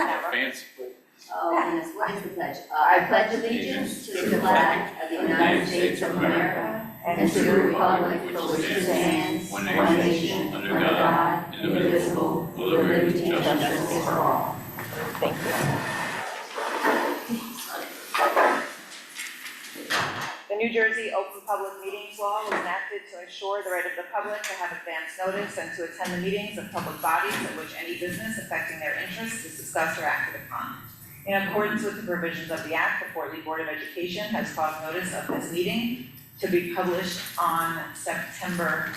Fancy. Oh, goodness, what is the pledge? I pledge allegiance to the flag of the United States of America and to the republic for which it stands, one nation, under God, indivisible, with liberty and justice for all. Thank you. The New Jersey Open Public Meetings Law was enacted to ensure the right of the public to have advance notice and to attend the meetings of public bodies in which any business affecting their interests is discussed or acted upon. In accordance with the provisions of the Act, the Fort Lee Board of Education has caused notice of this meeting to be published on September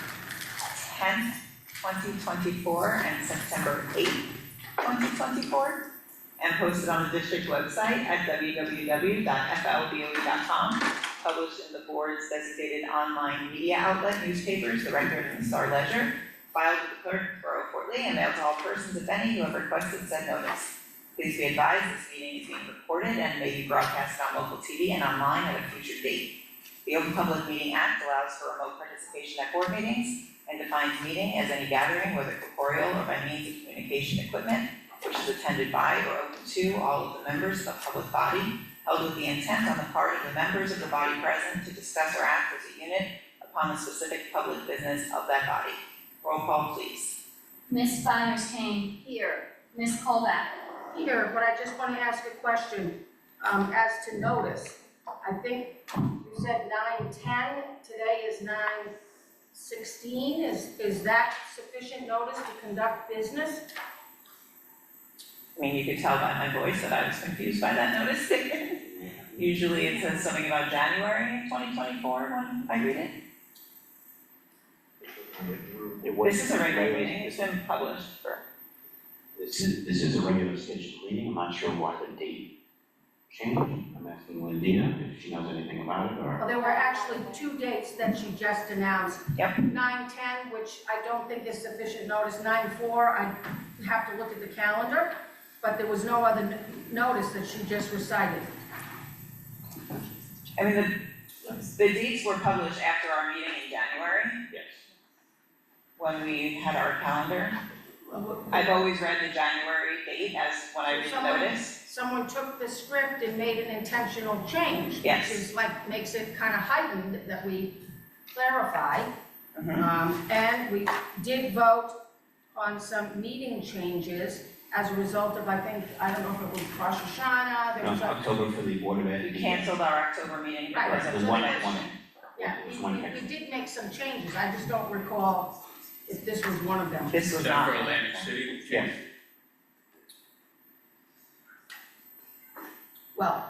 10th, 2024 and September 8th, 2024, and posted on the district website at www.flboe.com, published in the board's designated online media outlet newspapers, the Record and the Star Ledger, filed with the clerk of Borough of Fort Lee, and mailed to all persons, if any, who have requested said notice. Please be advised this meeting is being recorded and may be broadcast on local TV and online at a future date. The Open Public Meeting Act allows for remote participation at board meetings and defines meeting as any gathering, whether corporeal or by means of communication equipment, which is attended by or open to all of the members of a public body, held with the intent on the part of the members of the body present to discuss or act as a unit upon the specific public business of that body. Roll call, please. Ms. Byers-Kane. Here. Ms. Colback. Here, but I just want to ask a question, as to notice. I think you said 9:10, today is 9:16, is that sufficient notice to conduct business? I mean, you could tell by my voice that I was confused by that notice. Usually it says something about January of 2024 when I read it. This is a regular meeting, it's been published for. This is a regular scheduled meeting, I'm not sure why the date changed. I'm asking Lindina if she knows anything about it, Well, or. there were actually two dates that she just announced. Yep. 9:10, which I don't think is sufficient notice, 9:04, I have to look at the calendar, but there was no other notice that she just recited. I mean, the dates were published after our meeting in January, Yes. when we had our calendar. I've always read the January date as when I read the notice. Someone took the script and made an intentional change, Yes. which is like, makes it kind of heightened that we clarify. Mhm. And we did vote on some meeting changes as a result of, I think, I don't know if it was Rosh Hashanah, there No, was a, October for the Board of Ed. We canceled our October meeting Right, because of There's the one, election. yeah, there's one we next. did make some changes, I just don't recall if this was one of them. This Is was that not. for Atlantic City? Yeah. Well,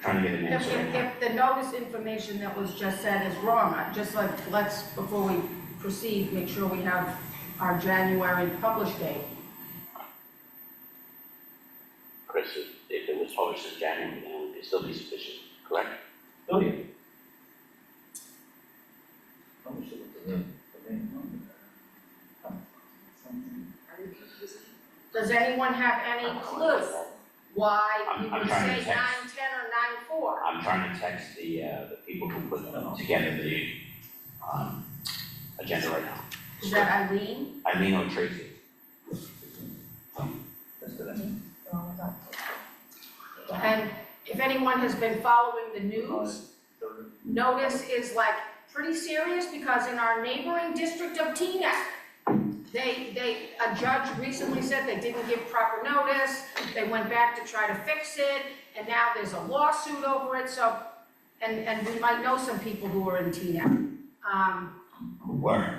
Trying to get an if, answer. if the notice information that was just said is wrong, just like, let's, before we proceed, make sure we have our January published date. Chris, if it was published in January, then it'd still be sufficient, correct? Oh, yeah. Does anyone have any clue why we I'm would trying say to 9:10 text. or 9:04? I'm trying to text the people who put together the, agenda right now. Is that Eileen? Eileen or Tracy? And if anyone has been following the news, notice is like pretty serious because in our neighboring district of Teaneck, a judge recently said they didn't give proper notice, they went back to try to fix it, and now there's a lawsuit over it, so, and we might know some people who are in Teaneck. Were.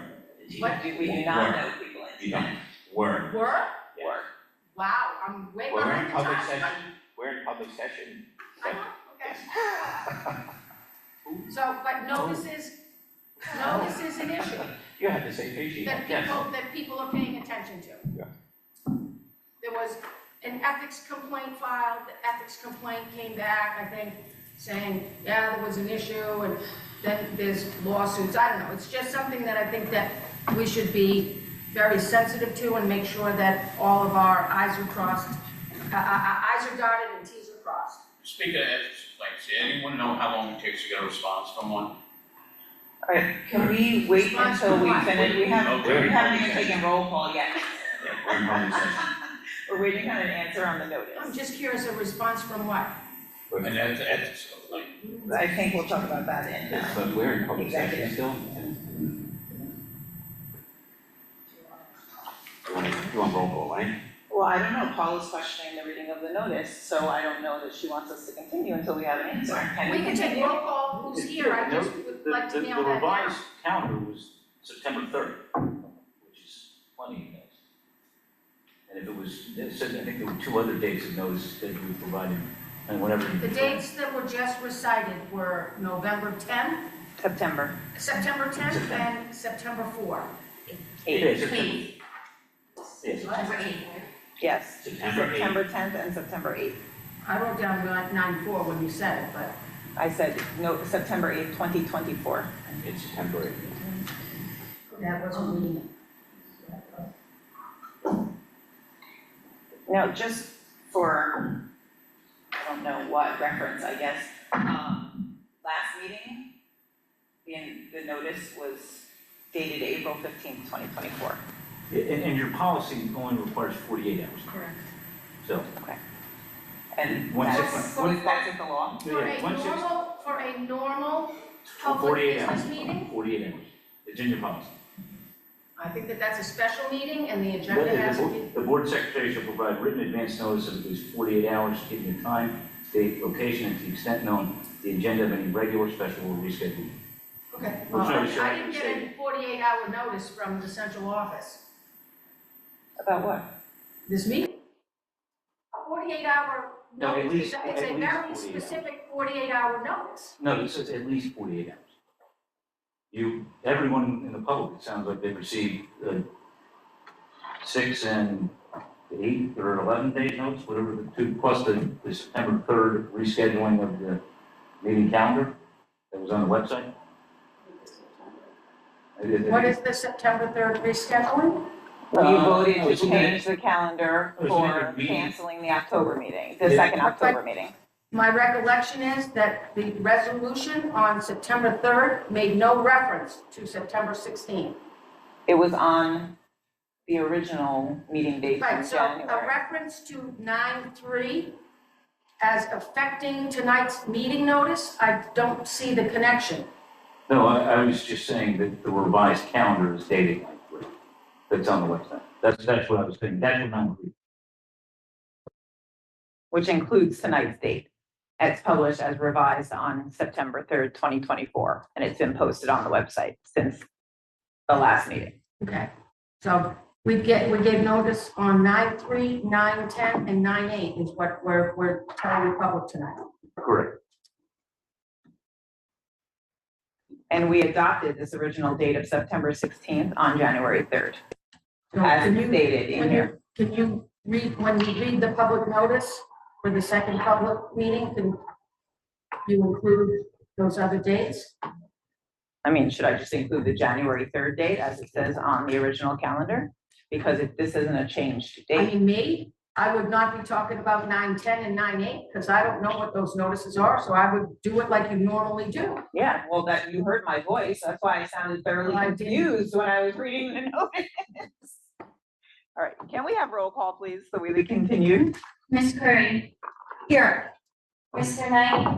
What? We do not know people in You don't, were. Were? Yes. Wow, I'm way We're behind in the public times. session, we're in public session. I know, okay. So, but notice is an issue You have the same page sheet, that yes. people are paying attention to. Yeah. There was an ethics complaint filed, the ethics complaint came back, I think, saying, yeah, there was an issue, and then there's lawsuits, I don't know, it's just something that I think that we should be very sensitive to and make sure that all of our i's are crossed, i's are dotted and t's are crossed. Speaking of ethics complaints, does anyone know how long it takes to get a response from one? Alright, can we wait until we finish? We haven't Okay. even taken roll call yet. Yeah, we're in public session. We're waiting on an answer on the I'm notice. just curious, a response from what? And that's like, I think we'll talk about that in, But we're in public session Executive. still. You want roll call, right? well, I don't know, Paul is questioning the reading of the notice, so I don't know that she wants us to continue until we have an answer. Can We can take continue? roll call, who's here, I just would like to nail The that down. revised calendar was September 3rd, which is plenty of days. And if it was, it said, I think there were 2 other dates of notice that we provided, and whatever. The dates that were just recited were November 10th, September September 10th, September. and September 4th. 8th. Yes. September 8th. Yes, September 8th. September 10th and September 8th. I wrote down 9/4 when you said it, but I said, no, September 8th, 2024. It's September 8th. that wasn't reading it. Now, just for, I don't know what reference, I guess, last meeting, the notice was dated April 15th, 2024. And your policy only requires 48 hours. Correct. So, And Once that's, it's- that's in the law? For a normal public 48 business hours. meeting, 48 hours. It's in your policy. I think that that's a special meeting and the agenda has to be. The board secretary shall provide written advance notice of at least 48 hours, giving the time, date, location, and to the extent known, the agenda of any regular, special, or rescheduled. Okay, We're well, trying to show I you didn't the get any 48-hour notice from the central office. About what? This meeting? A 48-hour No, at notice, least- it's at a least very 48 hours. specific 48-hour notice. No, it says at least 48 hours. Everyone in the public, it sounds like they received 6 and 8 or 11 days notice, whatever the two, plus the September 3rd rescheduling of the meeting calendar that was on the website. What is the September 3rd rescheduling? You voted no, to it's in the- change the calendar it's in the for meeting. canceling the October meeting, the Yeah. second October meeting. My recollection is that the resolution on September 3rd made no reference to September 16th. It was on the original meeting date Right, in so a January. reference to 9/3 as affecting tonight's meeting notice, I don't see the connection. No, I was just saying that the revised calendar is dated like three. That's on the website. That's what I was thinking. That's what I'm. Which includes tonight's date. It's published as revised on September 3rd, 2024, and it's been posted on the website since the last meeting. Okay, so we gave notice on 9/3, 9/10, and 9/8 is what we're telling the public tonight. Correct. And we adopted this original date of September 16th on January 3rd, So as can you- stated in here. Can you read, when you read the public notice for the second public meeting, can you include those other dates? I mean, should I just include the January 3rd date as it says on the original calendar? Because if this isn't a changed I date, mean, I would not be talking about 9/10 and 9/8, because I don't know what those notices are, so I would do it like you normally do. yeah, well, that you heard my voice, that's why I sounded thoroughly I didn't. confused when I was reading the notice. All right, can we have roll call, please, so we can continue? Ms. Curry. Here. Mr. Knight.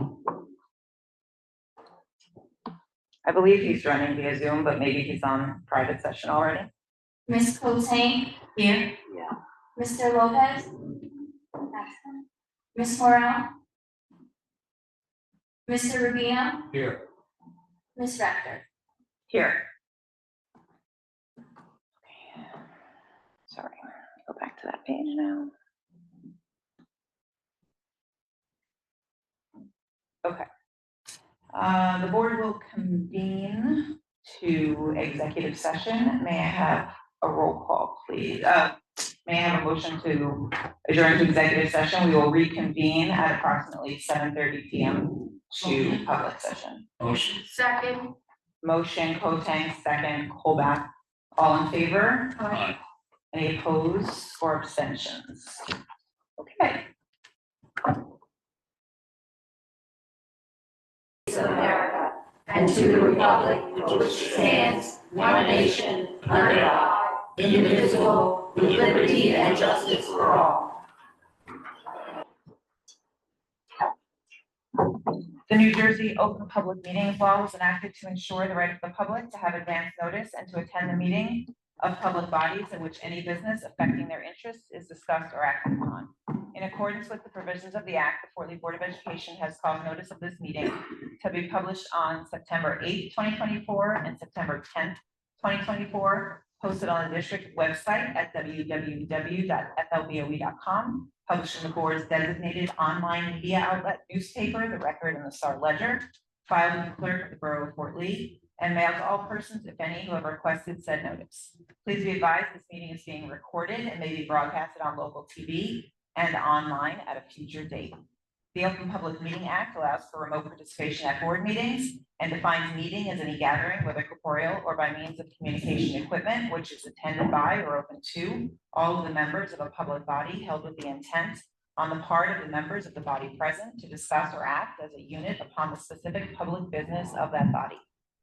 I believe he's joining via Zoom, but maybe he's on private session already. Ms. Coates. Here. Yeah. Mr. Lopez. Absent. Ms. Morrell. Mr. Rubino. Here. Ms. Rector. Here. Sorry, go back to that page now. Okay. The board will convene to executive session. May I have a roll call, please? May I have a motion to adjourn to executive session? We will reconvene at approximately 7:30 PM to public session. Motion. Second, Motion, Kotang, second, Colback. All in favor? Aye. Any opposed or abstentions? Okay. Of America, and to the republic for which it stands, one nation, under God, indivisible, with liberty and justice for all. The New Jersey Open Public Meetings Law was enacted to ensure the right of the public to have advance notice and to attend the meeting of public bodies in which any business affecting their interests is discussed or acted upon. In accordance with the provisions of the Act, the Fort Lee Board of Education has caused notice of this meeting to be published on September 8th, 2024 and September 10th, 2024, posted on the district website at www.flboe.com, published in the board's designated online media outlet newspaper, The Record and the Star Ledger, filed with the clerk of the Borough of Fort Lee, and mailed to all persons, if any, who have requested said notice. Please be advised this meeting is being recorded and may be broadcasted on local TV and online at a future date. The Open Public Meeting Act allows for remote participation at board meetings and defines meeting as any gathering, whether corporeal or by means of communication equipment, which is attended by or open to all of the members of a public body held with the intent on the part of the members of the body present to discuss or act as a unit upon the specific public business of that body.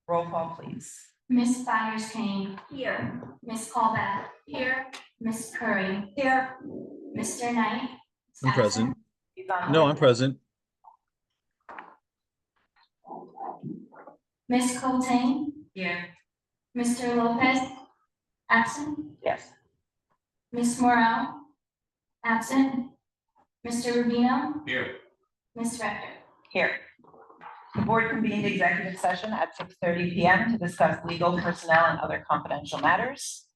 Roll call, please. Ms. Byers Kane. Here. Ms. Callback. Here. Ms. Curry. Here. Mr. Knight. I'm present. He's on. No, I'm present. Ms. Coulter. Here. Mr. Lopez. Absent. Yes. Ms. Morel. Absent. Mr. Rubino. Here. Ms. Rector. Here. The board convened executive session at 6:30 p.m. to discuss legal, personnel, and other confidential matters.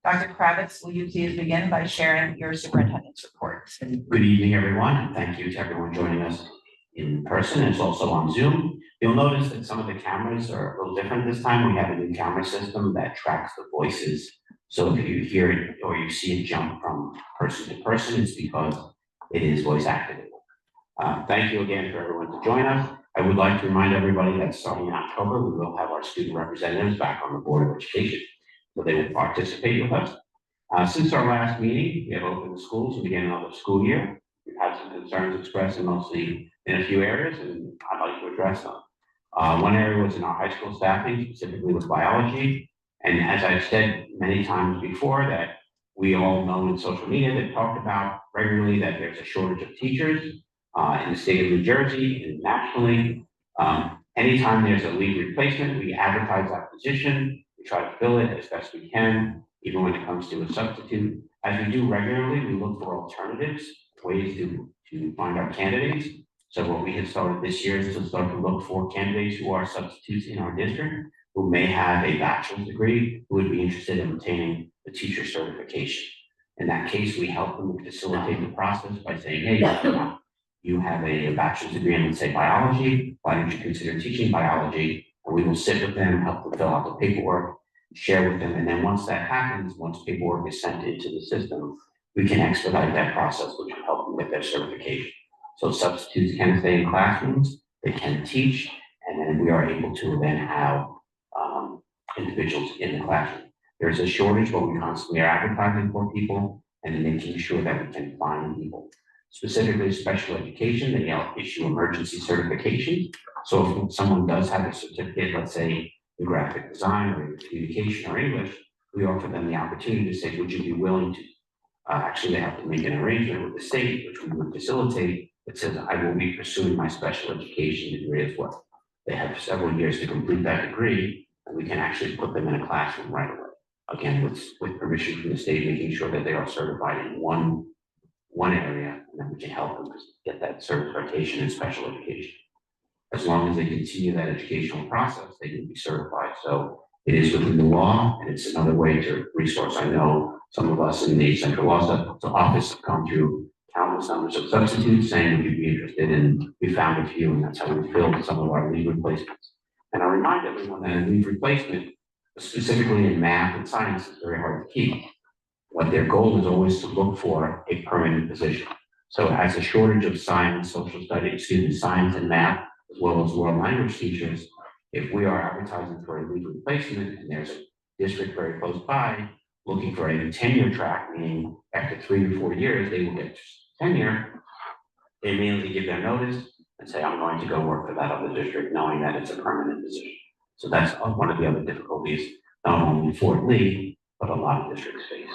Dr. Kravitz, will you please begin by sharing your superintendent's report? Good evening, everyone, and thank you to everyone joining us in person. It's also on Zoom. You'll notice that some of the cameras are a little different this time. We have a new camera system that tracks the voices. So if you hear it or you see it jump from person to person, it's because it is voice activated. Thank you again for everyone to join us. I would like to remind everybody that starting in October, we will have our student representatives back on the Board of Education, so they will participate with us. Since our last meeting, we have opened the schools and began another school year. We've had some concerns expressed mostly in a few areas, and I'd like to address them. One area was in our high school staffing, specifically with biology. And as I've said many times before, that we all know in social media that talked about regularly that there's a shortage of teachers in the state of New Jersey and nationally. Anytime there's a lead replacement, we advertise that position. We try to fill it as best we can, even when it comes to a substitute. As we do regularly, we look for alternatives, ways to find our candidates. So what we have started this year is to start to look for candidates who are substitutes in our district, who may have a bachelor's degree, who would be interested in obtaining the teacher certification. In that case, we help them facilitate the process by saying, hey, you have a bachelor's degree in, let's say, biology. Why don't you consider teaching biology? And we will sit with them, help them fill out the paperwork, share with them. And then once that happens, once paperwork is sent into the system, we can expedite that process, which will help them with their certification. So substitutes can stay in classrooms, they can teach, and then we are able to then have individuals in the classroom. There's a shortage, but we constantly are advertising for people and making sure that we can find people. Specifically special education, they issue emergency certification. So if someone does have a certificate, let's say in graphic design or in communication or English, we offer them the opportunity to say, would you be willing to, actually they have to make an arrangement with the state, which we would facilitate, that says, I will be pursuing my special education degree as well. They have several years to complete that degree, and we can actually put them in a classroom right away. Again, with permission from the state, making sure that they are certified in one area, and then we can help them get that certification in special education. As long as they continue that educational process, they can be certified. So it is within the law, and it's another way to resource. I know some of us in the central law office have come through countless numbers of substitutes saying, would you be interested? And we found a few, and that's how we filled some of our lead replacements. And I remind everyone that a lead replacement, specifically in math and science, is very hard to keep. What their goal is always to look for a permanent position. So as a shortage of science, science and math, as well as world language teachers, if we are advertising for a lead replacement and there's a district very close by looking for a tenure track, meaning after 3 to 4 years, they will get tenure, they immediately give their notice and say, I'm going to go work for that other district, knowing that it's a permanent position. So that's one of the other difficulties, not only in Fort Lee, but a lot of districts face.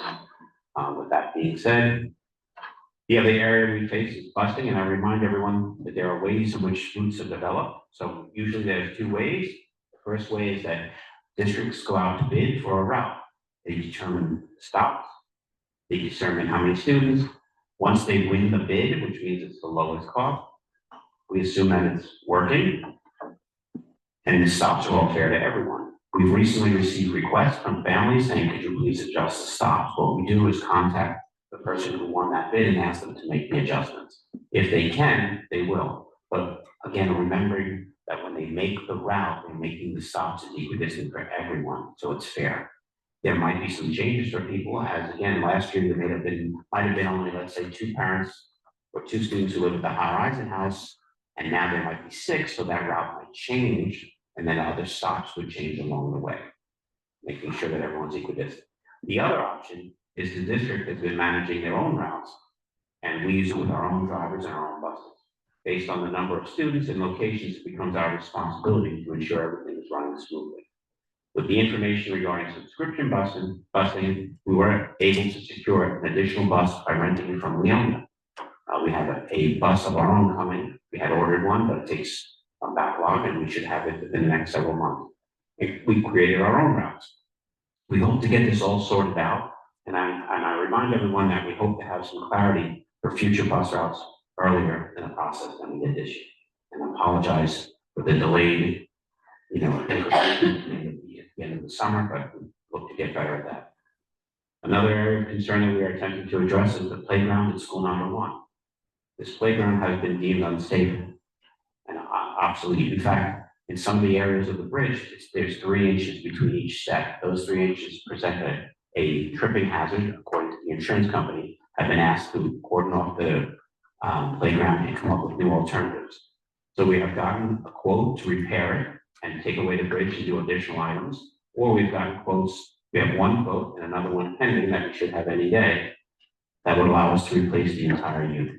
With that being said, the other area we face is busing, and I remind everyone that there are ways in which routes are developed. So usually there's two ways. The first way is that districts go out to bid for a route. They determine stops, they determine how many students. Once they win the bid, which means it's the lowest cost, we assume that it's working, and the stops are all fair to everyone. We've recently received requests from families saying, could you please adjust the stops? What we do is contact the person who won that bid and ask them to make the adjustments. If they can, they will. But again, remembering that when they make the route, they're making the stops as equidistant for everyone, so it's fair. There might be some changes for people, as again, last year there might have been only, let's say, 2 parents or 2 students who live at the Horizon House, and now there might be 6, so that route might change, and then other stops would change along the way, making sure that everyone's equidistant. The other option is the district has been managing their own routes, and we use it with our own drivers and our own buses. Based on the number of students and locations, it becomes our responsibility to ensure everything is running smoothly. With the information regarding subscription busing, we were able to secure an additional bus by renting it from Leona. We have a bus of our own coming. We had ordered one, but it takes a backlog, and we should have it within the next several months. We created our own routes. We hope to get this all sorted out, and I remind everyone that we hope to have some clarity for future bus routes earlier in the process than we did this year. And apologize for the delayed, information at the end of the summer, but we look to get better at that. Another area of concern that we are attempting to address is the playground at school number 1. This playground has been deemed unsafe and obsolete. In fact, in some of the areas of the bridge, there's 3 inches between each set. Those 3 inches present a tripping hazard, according to the insurance company, have been asked to cordon off the playground and come up with new alternatives. So we have gotten a quote to repair it and take away the bridge and do additional items, or we've gotten quotes. We have one quote and another one pending that we should have any day that would allow us to replace the entire unit.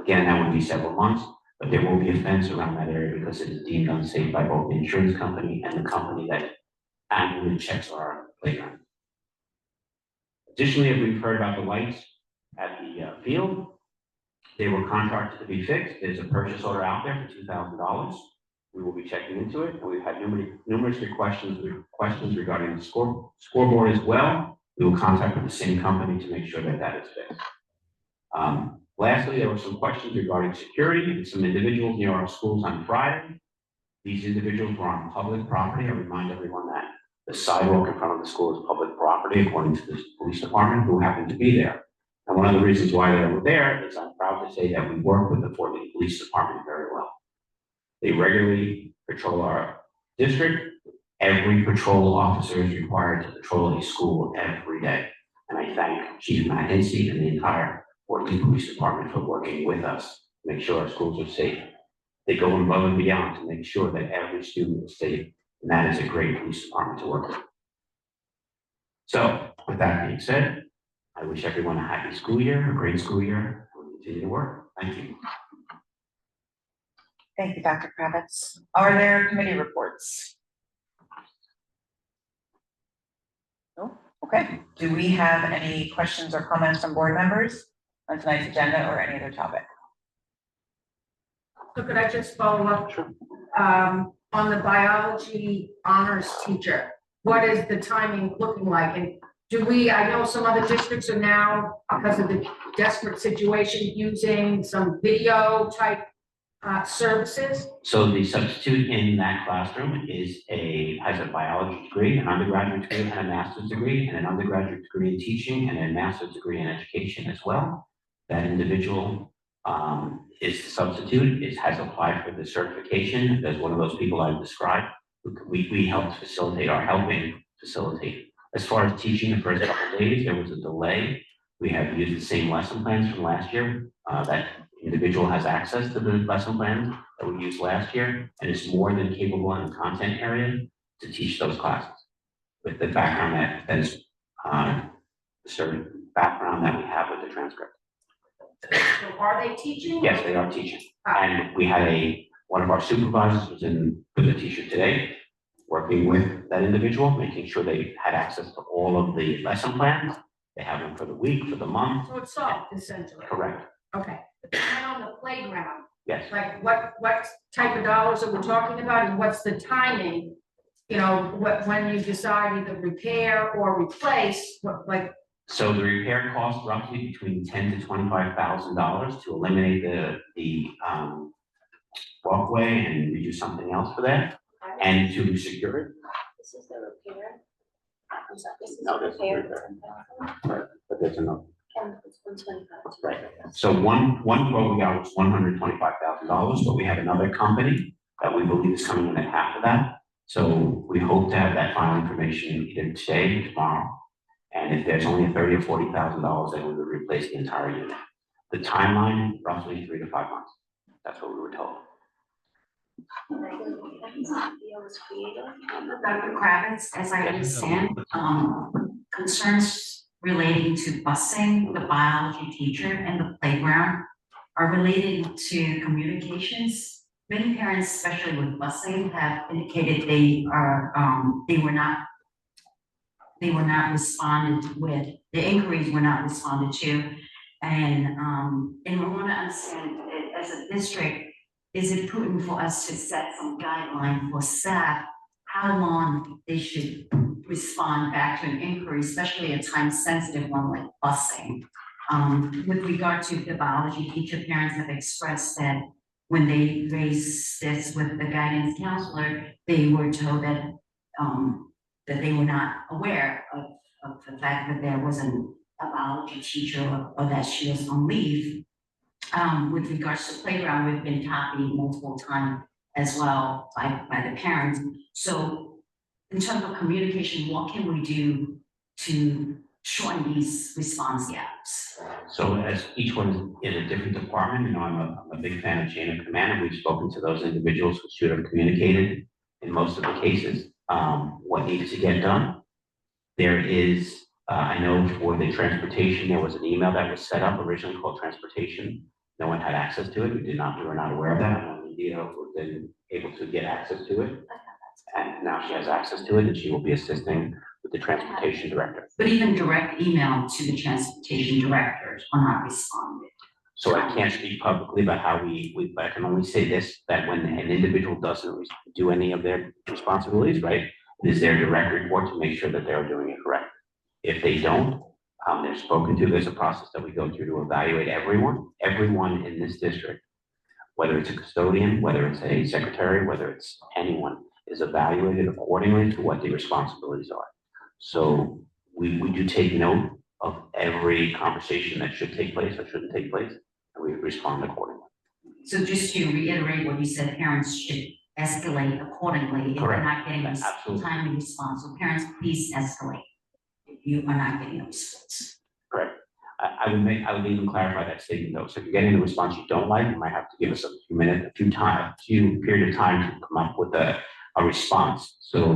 Again, that would be several months, but there will be a fence around that area because it is deemed unsafe by both the insurance company and the company that annually checks our playground. Additionally, as we've heard about the lights at the field, they were contracted to be fixed. There's a purchase order out there for $2,000. We will be checking into it, and we've had numerous questions regarding the scoreboard as well. We will contact the same company to make sure that that is fixed. Lastly, there were some questions regarding security and some individuals near our schools on Friday. These individuals were on public property. I remind everyone that the sidewalk in front of the school is public property, according to the police department, who happened to be there. And one of the reasons why they were there is I'm proud to say that we work with the Fort Lee Police Department very well. They regularly patrol our district. Every patrol officer is required to patrol a school every day. And I thank Chief Matt Hinsey and the entire Fort Lee Police Department for working with us to make sure our schools are safe. They go above and beyond to make sure that every student is safe, and that is a great police department to work with. So, with that being said, I wish everyone a happy school year, a great school year, and we'll continue to work. Thank you. Thank you, Dr. Kravitz. Are there committee reports? No? Okay. Do we have any questions or comments from board members on tonight's agenda or any other topic? So could I just follow up? Sure. On the biology honors teacher, what is the timing looking like? And I know some other districts are now, because of the desperate situation, using some video type services? So the substitute in that classroom has a biology degree, an undergraduate degree, and a master's degree, and an undergraduate degree in teaching, and a master's degree in education as well. That individual is the substitute, has applied for the certification as one of those people I've described. We helped facilitate, are helping facilitate. As far as teaching the first couple of days, there was a delay. We have used the same lesson plans from last year. That individual has access to the lesson plans that we used last year and is more than capable in the content area to teach those classes with the background that is the certain background that we have with the transcript. So are they teaching? Yes, they are teaching. And we had one of our supervisors was in with a teacher today, working with that individual, making sure they had access to all of the lesson plans. They have them for the week, for the month. So it's solved essentially. Correct. Okay. And on the playground, Yes. like what type of dollars are we talking about and what's the timing? You know, when you decide either repair or replace, So the repair costs roughly between $10,000 to $25,000 to eliminate the walkway and redo something else for that, and to secure it. This is the repair. I'm sorry, this is No, the this is repair. repair. Right, but there's another. And it's 125. Right. So one quote we got was $125,000, but we have another company that we believe is coming in at half of that. So we hope to have that final information either today or tomorrow. And if there's only $30,000 or $40,000, then we would replace the entire unit. The timeline, roughly 3 to 5 months. That's what we were told. Dr. Kravitz, as I understand, concerns relating to busing the biology teacher and the playground are related to communications. Many parents, especially with busing, have indicated they were not responded with, the inquiries were not responded to. And we want to understand, as a district, is it prudent for us to set some guideline for staff, how long they should respond back to an inquiry, especially a time-sensitive one like busing? With regard to the biology teacher, parents have expressed that when they raised this with the guidance counselor, they were told that they were not aware of the fact that there wasn't a biology teacher or that she was on leave. With regards to playground, we've been copied multiple times as well by the parents. So in terms of communication, what can we do to shorten these response gaps? So as each one is in a different department, I'm a big fan of chain of command, and we've spoken to those individuals who should have communicated in most of the cases what needed to get done. There is, I know for the transportation, there was an email that was set up originally called transportation. No one had access to it. We were not aware of that. And Leah was then able to get access to it. And now she has access to it, and she will be assisting with the transportation director. But even direct email to the transportation directors are not responded. So I can't speak publicly about how but I can only say this, that when an individual doesn't do any of their responsibilities, right, it is their direct report to make sure that they're doing it correctly. If they don't, they're spoken to. There's a process that we go through to evaluate everyone in this district, whether it's a custodian, whether it's a secretary, whether it's anyone, is evaluated accordingly to what the responsibilities are. So we do take note of every conversation that should take place or shouldn't take place, and we respond accordingly. So just to reiterate what you said, parents should escalate accordingly if they're Correct. not getting a Absolutely. timely response. So parents, please escalate if you are not getting a response. Correct. I would even clarify that statement though. So if you're getting a response you don't like, you might have to give us a few period of time to come up with a response. So,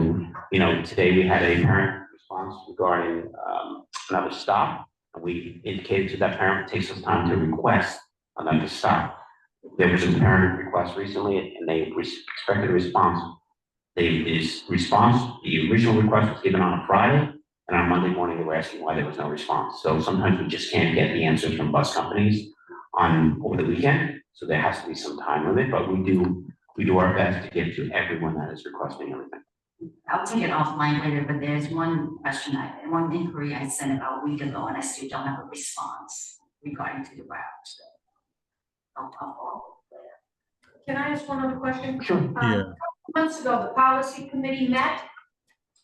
today we had a parent response regarding another stop. And we indicated to that parent, it takes us time to request another stop. There was a parent request recently and they expected a response. The original request was given on a Friday, and on Monday morning they were asking why there was no response. So sometimes we just can't get the answers from bus companies over the weekend. So there has to be some time limit, but we do our best to get to everyone that is requesting everything. I'll take it offline later, but there's one inquiry I sent about a week ago and I still don't have a response regarding to the route. So I'll follow up later. can I ask one other question? Sure. A couple months ago, the policy committee met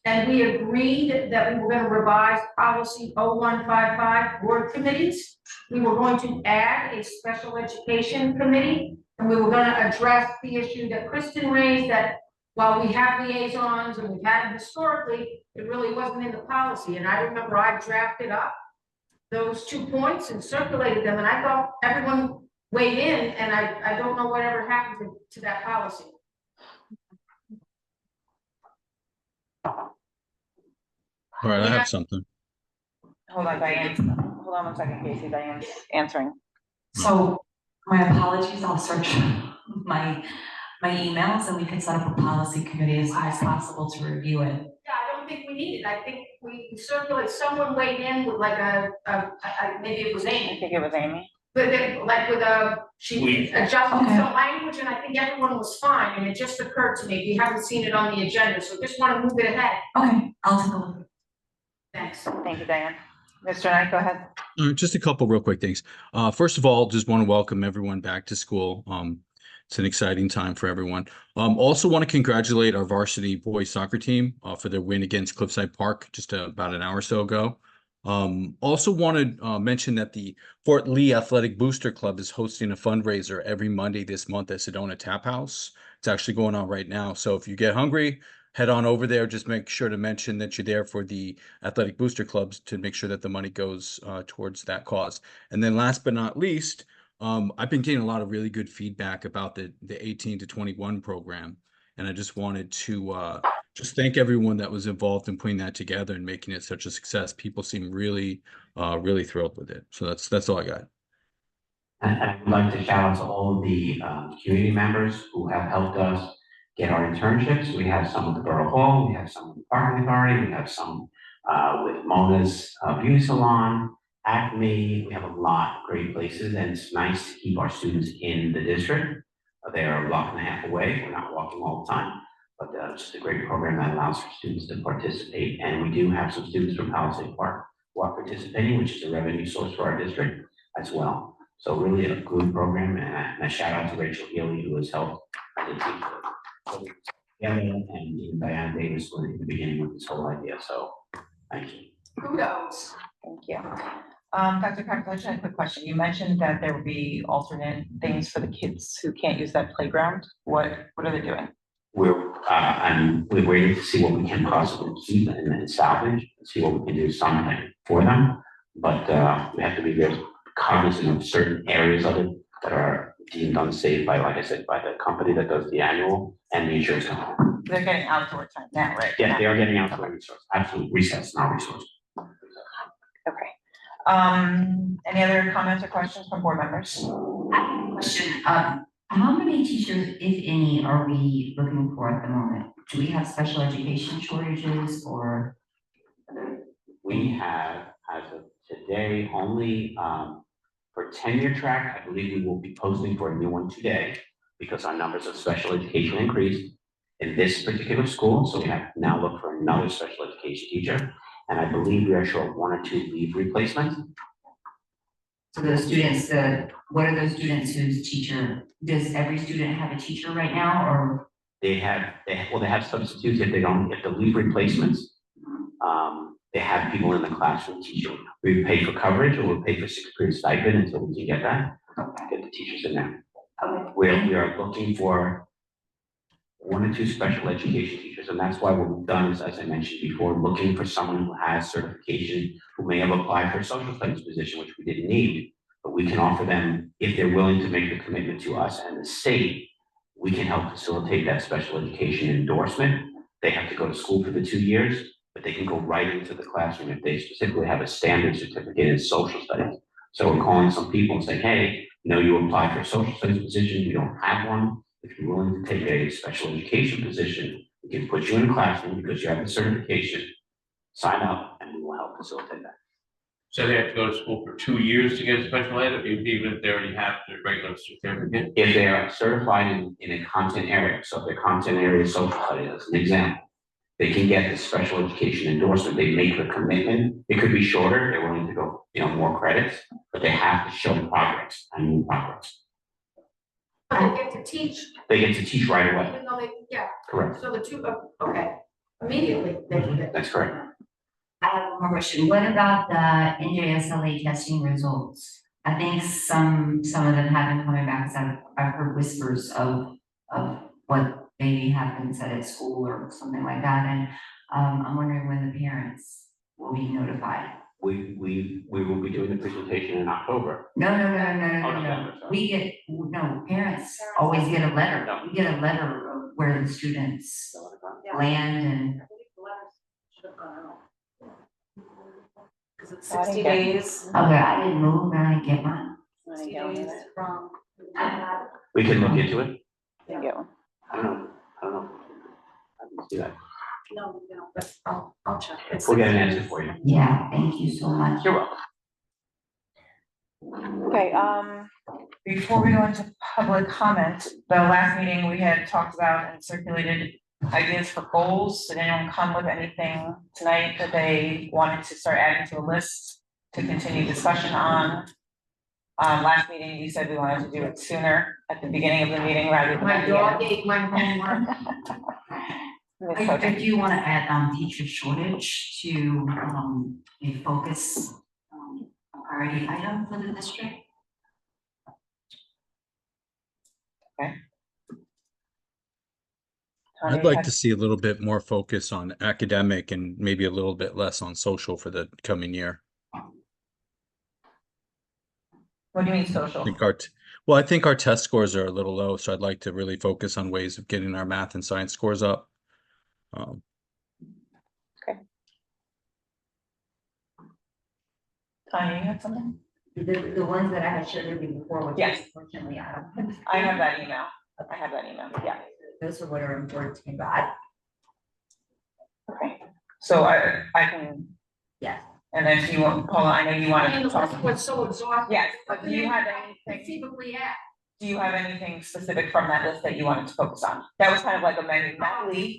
and we agreed that we were going to revise policy 0155 board committees. We were going to add a special education committee, and we were going to address the issue that Kristen raised, that while we have liaisons and we've had them historically, it really wasn't in the policy. And I remember I drafted up those 2 points and circulated them, and I thought everyone weighed in, and I don't know whatever happened to that policy. All right, I have something. Hold on, Diane. Hold on one second, Casey. Diane's answering. So my apologies, I'll search my my emails and we could set up a policy committee as soon as possible to review it. Yeah, I don't think we need it. I think we circulate, someone weighed in with like maybe it was I Amy. think it was Amy. But then, like with she adjusted Okay. some language and I think everyone was fine. And it just occurred to me, we haven't seen it on the agenda, so just want to move it ahead. Okay, I'll take a look. Thanks. Thank you, Diane. Mr. Knight, go ahead. Just a couple real quick things. First of all, just want to welcome everyone back to school. It's an exciting time for everyone. Also want to congratulate our varsity boys soccer team for their win against Cliffside Park just about an hour or so ago. Also want to mention that the Fort Lee Athletic Booster Club is hosting a fundraiser every Monday this month at Sedona Tap House. It's actually going on right now. So if you get hungry, head on over there. Just make sure to mention that you're there for the athletic booster clubs to make sure that the money goes towards that cause. And then last but not least, I've been getting a lot of really good feedback about the 18 to 21 program. And I just wanted to just thank everyone that was involved in putting that together and making it such a success. People seem really, really thrilled with it. So that's all I got. And I would like to shout out to all of the community members who have helped us get our internships. We have some at the Borough Hall, we have some at the Parking Authority, we have some with Mona's Beauty Salon, Acme. We have a lot of great places, and it's nice to keep our students in the district. They are a block and a half away. We're not walking all the time, but it's just a great program that allows for students to participate. And we do have some students from Palisade Park who are participating, which is a revenue source for our district as well. So really a good program, and a shout out to Rachel Healy, who has helped the team. So, yeah, and even Diana Davis was in the beginning with this whole idea. So thank you. Kudos. Thank you. Dr. Carcologia, I have a quick question. You mentioned that there will be alternate things for the kids who can't use that playground. What are they doing? We're waiting to see what we can possibly keep and then salvage, and see what we can do something for them. But we have to be very cognizant of certain areas of it that are deemed unsafe by, like I said, by the company that does the annual and the insurance company. They're getting outdoor time now, right? Yeah, they are getting outdoor resource, absolute recess, not resource. Okay. Any other comments or questions from board members? I have a question. How many teachers, if any, are we looking for at the moment? Do we have special education shortages or? We have, as of today, only for tenure track, I believe we will be posting for a new one today because our numbers of special education increased in this particular school. So we have to now look for another special education teacher. And I believe we are short 1 or 2 leave replacements. So those students, what are those students whose teacher, does every student have a teacher right now or? They have substitutes if the leave replacements. They have people in the classroom teaching. We pay for coverage or we pay for 6-period stipend until we can get that, get the teachers in there. Okay. We are looking for 1 or 2 special education teachers, and that's why what we've done is, as I mentioned before, looking for someone who has certification, who may have applied for a social studies position, which we didn't need, but we can offer them, if they're willing to make the commitment to us and the state, we can help facilitate that special education endorsement. They have to go to school for the 2 years, but they can go right into the classroom if they specifically have a standard certificate in social studies. So we're calling some people and saying, hey, you applied for a social studies position, we don't have one. If you're willing to take a special education position, we can put you in a classroom because you have the certification, sign up, and we will help facilitate that. So they have to go to school for 2 years to get a special ed, or even if they already have their regular certificate? If they are certified in a content area, so if their content area is social studies, as an example, they can get the special education endorsement. They make the commitment. It could be shorter. They're willing to go, more credits, but they have to show progress and move progress. But they get to teach. They get to teach right away. Even though Correct. so the two, okay, immediately they can get. That's correct. I have one more question. What about the NJSLA testing results? I think some of them have been coming back, because I've heard whispers of what maybe happened said at school or something like that, and I'm wondering when the parents will be notified. We will be doing the presentation in October. No. November, sorry. Parents always get a letter. No. We get a letter of where the students land and. Because it's 60 days. Okay, I didn't move, and I get mine. 60 days from. We can look into it. Yeah. I don't know. I didn't see that. No, but I'll check. We'll get an answer for you. Yeah, thank you so much. You're welcome. Okay, before we go into public comment, the last meeting we had talked about and circulated ideas for goals. Did anyone come with anything tonight that they wanted to start adding to a list to continue discussion on? Last meeting, you said we wanted to do it sooner at the beginning of the meeting rather than. My dog ate my homework. I do want to add, teacher shortage to, a focus, a priority item for the district. I'd like to see a little bit more focus on academic and maybe a little bit less on social for the coming year. What do you mean social? I think our test scores are a little low, so I'd like to really focus on ways of getting our math and science scores up. Okay. Tanya, you had something? The ones that I had shared with you before, which Yes. unfortunately I don't. I have that email. Yeah. Those are what are important to me, but Okay, so I can. Yeah. And then if you want, Paula, I know you want And to the talk. list was so exhausting. Yes, but do you have anything, Conceivably add. do you have anything specific from that list that you wanted to focus on? That was kind of like a menu, Natalie.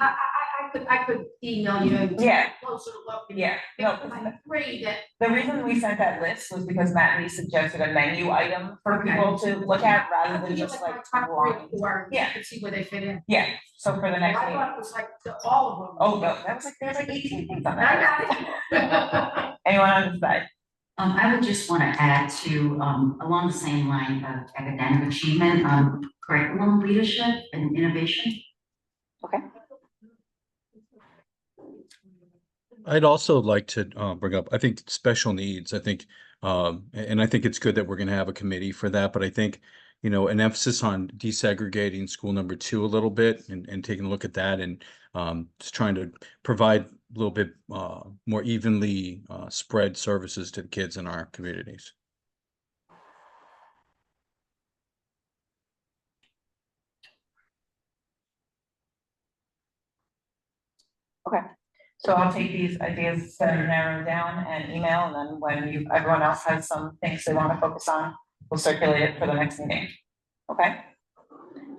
I could email you and Yeah. closer look. Yeah, no, Because I'm afraid that. the reason we sent that list was because Matt Lee suggested a menu item for people to look at rather than just like. My top 3 or line. 4, Yeah. you could see where they fit in. Yeah, so for the next I meeting. thought it was like all of them. Oh, no, that was like, there's like 18 things on I that. got it. Anyone on the side? I would just want to add to, along the same line of academic achievement, curriculum leadership and innovation. Okay. I'd also like to bring up, I think special needs, and I think it's good that we're going to have a committee for that, but I think, an emphasis on desegregating school number 2 a little bit and taking a look at that and just trying to provide a little bit more evenly spread services to the kids in our communities. Okay, so I'll take these ideas that are narrowed down and email, and then when everyone else has some things they want to focus on, we'll circulate it for the next meeting. Okay?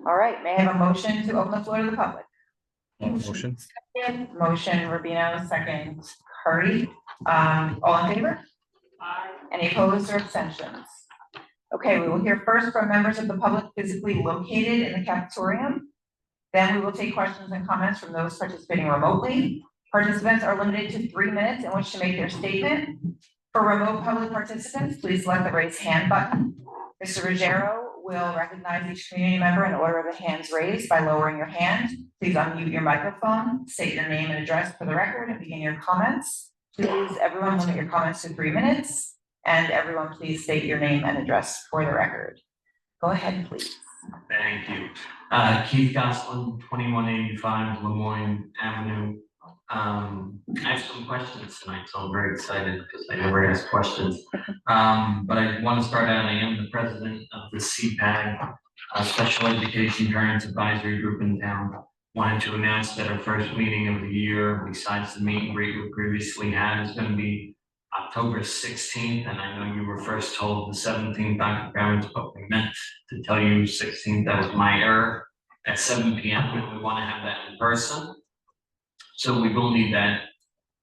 All right, may I have a motion to open the floor to the public? Motion? Motion, Rubino, second, Curry. All in favor? Any opposed or abstentions? Okay, we will hear first from members of the public physically located in the cafeteria. Then we will take questions and comments from those participating remotely. Participants are limited to 3 minutes in which to make their statement. For remote public participants, please select the raise hand button. Mr. Ruggiero will recognize each community member in order of the hands raised by lowering your hand. Please unmute your microphone, state your name and address for the record, and begin your comments. Please, everyone limit your comments to 3 minutes, and everyone please state your name and address for the record. Go ahead, please. Thank you. Keith Goslin, 2185 Lemoyne Avenue. I have some questions tonight, so I'm very excited because I never ask questions. But I want to start out, I am the president of the CPAG, Special Education Parents Advisory Group in town. Wanted to announce that our first meeting of the year, besides the meet and greet we previously had, is going to be October 16th, and I know you were first told the 17th, Dr. Parents, but we meant to tell you 16th, that was my error, at 7 p.m. and we want to have that in person. So we will need that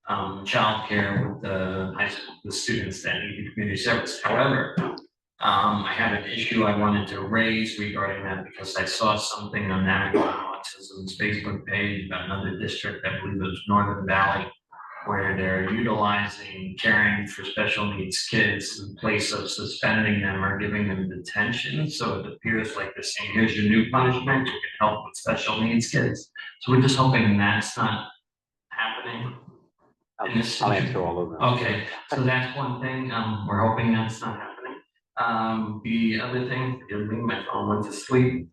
childcare with the high school, the students that need the community service. However, I have an issue I wanted to raise regarding that because I saw something on Navigating Autism's Facebook page about another district, I believe it was Northern Valley, where they're utilizing caring for special needs kids in place of suspending them or giving them detention. So it appears like they're saying, here's your new punishment, you can help with special needs kids. So we're just hoping that's not happening. I'll answer all of them. Okay, so that's one thing, we're hoping that's not happening. The other thing, forgive me, my phone went to sleep.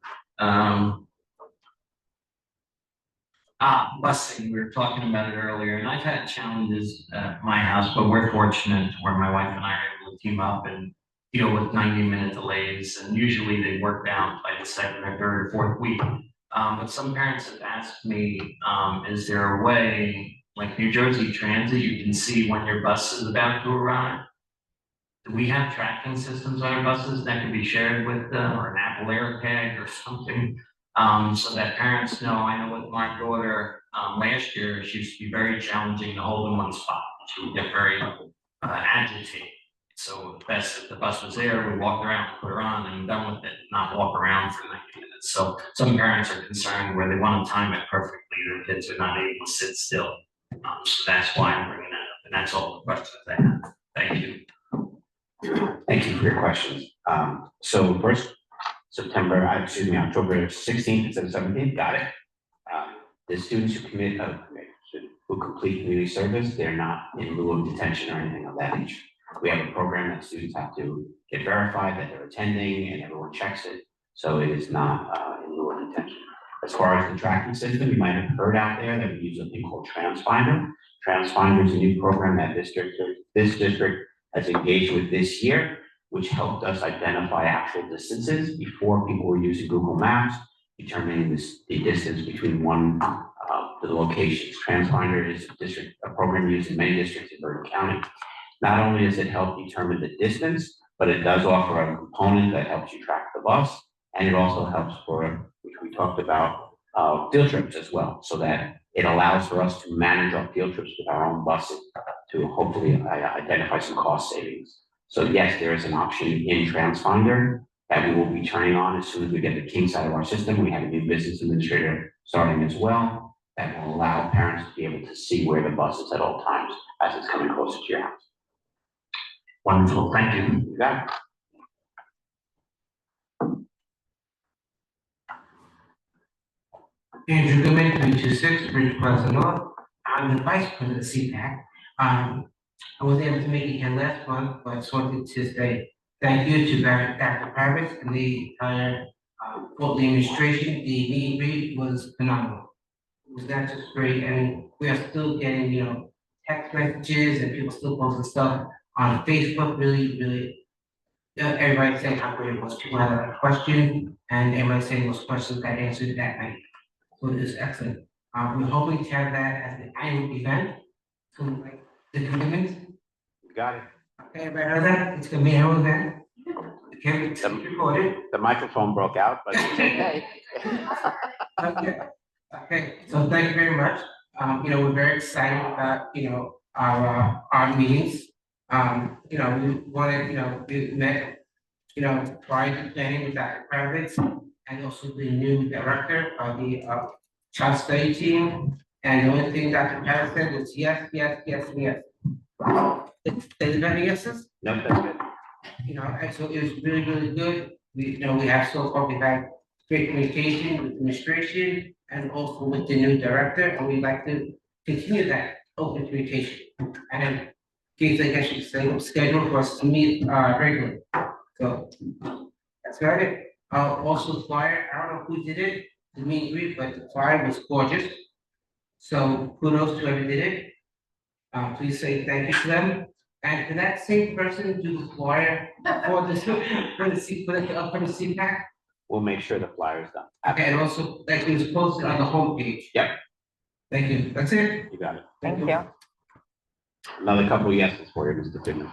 Busing, we were talking about it earlier, and I've had challenges at my house, but we're fortunate where my wife and I are able to team up and deal with 90-minute delays, and usually they work out by the second or third or fourth week. But some parents have asked me, is there a way, like New Jersey Transit, you can see when your bus is about to arrive? Do we have tracking systems on our buses that can be shared with them, or an Apple AirTag or something? So that parents know. I know with my daughter, last year, she used to be very challenging to hold in one spot. She would get very agitated. So best if the bus was there, we walked around, put her on, and done with it, not walk around for 90 minutes. So some parents are concerned where they want to time it perfectly, their kids are not able to sit still. So that's why I'm bringing that up, and that's all the questions I have. Thank you. Thank you for your questions. So first, October 16th instead of 17th, got it. The students who who complete community service, they're not in lieu of detention or anything of that nature. We have a program that students have to get verified that they're attending and everyone checks it. So it is not in lieu of detention. As far as the tracking system, you might have heard out there that we use a thing called TransFinder. TransFinder is a new program that this district has engaged with this year, which helped us identify actual distances. Before, people were using Google Maps, determining the distance between the locations. TransFinder is a program used in many districts in Bergen County. Not only does it help determine the distance, but it does offer a component that helps you track the bus, and it also helps for, which we talked about, field trips as well, so that it allows for us to manage our field trips with our own buses to hopefully identify some cost savings. So yes, there is an option in TransFinder that we will be turning on as soon as we get the kinks out of our system. We have a new business administrator starting as well that will allow parents to be able to see where the bus is at all times as it's coming closer to your house. Wonderful, thank you. You got it. Andrew Goodman, 326 Bridge Plaza North. I'm the vice president of CPAC. I was able to make it here last month, but I just wanted to say thank you to Dr. Parvis and the entire Fulton administration. The meet and greet was phenomenal. It was not just great, and we are still getting, text messages and people still posting stuff on Facebook. Really, everybody saying how great it was. People had a question, and everybody saying those questions got answered that night. So it is excellent. We're hoping to have that as an annual event. So like the commitment. You got it. Okay, everybody heard that? It's gonna be an annual event. Okay, it's recorded. The microphone broke out, but it's okay. Okay, so thank you very much. We're very excited about, our meetings. We wanted, we met, prior to planning with Dr. Kravitz and also the new director of the child study team. And the only thing Dr. Kravitz said was yes. Is there any yeses? No, that's good. And so it was really good. We have so far, we've had great communication with administration and also with the new director, and we'd like to continue that open communication. And Keith, I guess you say, schedule for us to meet regularly. So that's about it. Also flyer, I don't know who did it, the meet and greet, but the flyer was gorgeous. So kudos to whoever did it. Please say thank you to them. And can that same person do the flyer for the CPAC? We'll make sure the flyer's done. Okay, and also that it was posted on the homepage. Yep. Thank you. That's it. You got it. Thank you. Another couple of yeses for you, Mr. Goodman.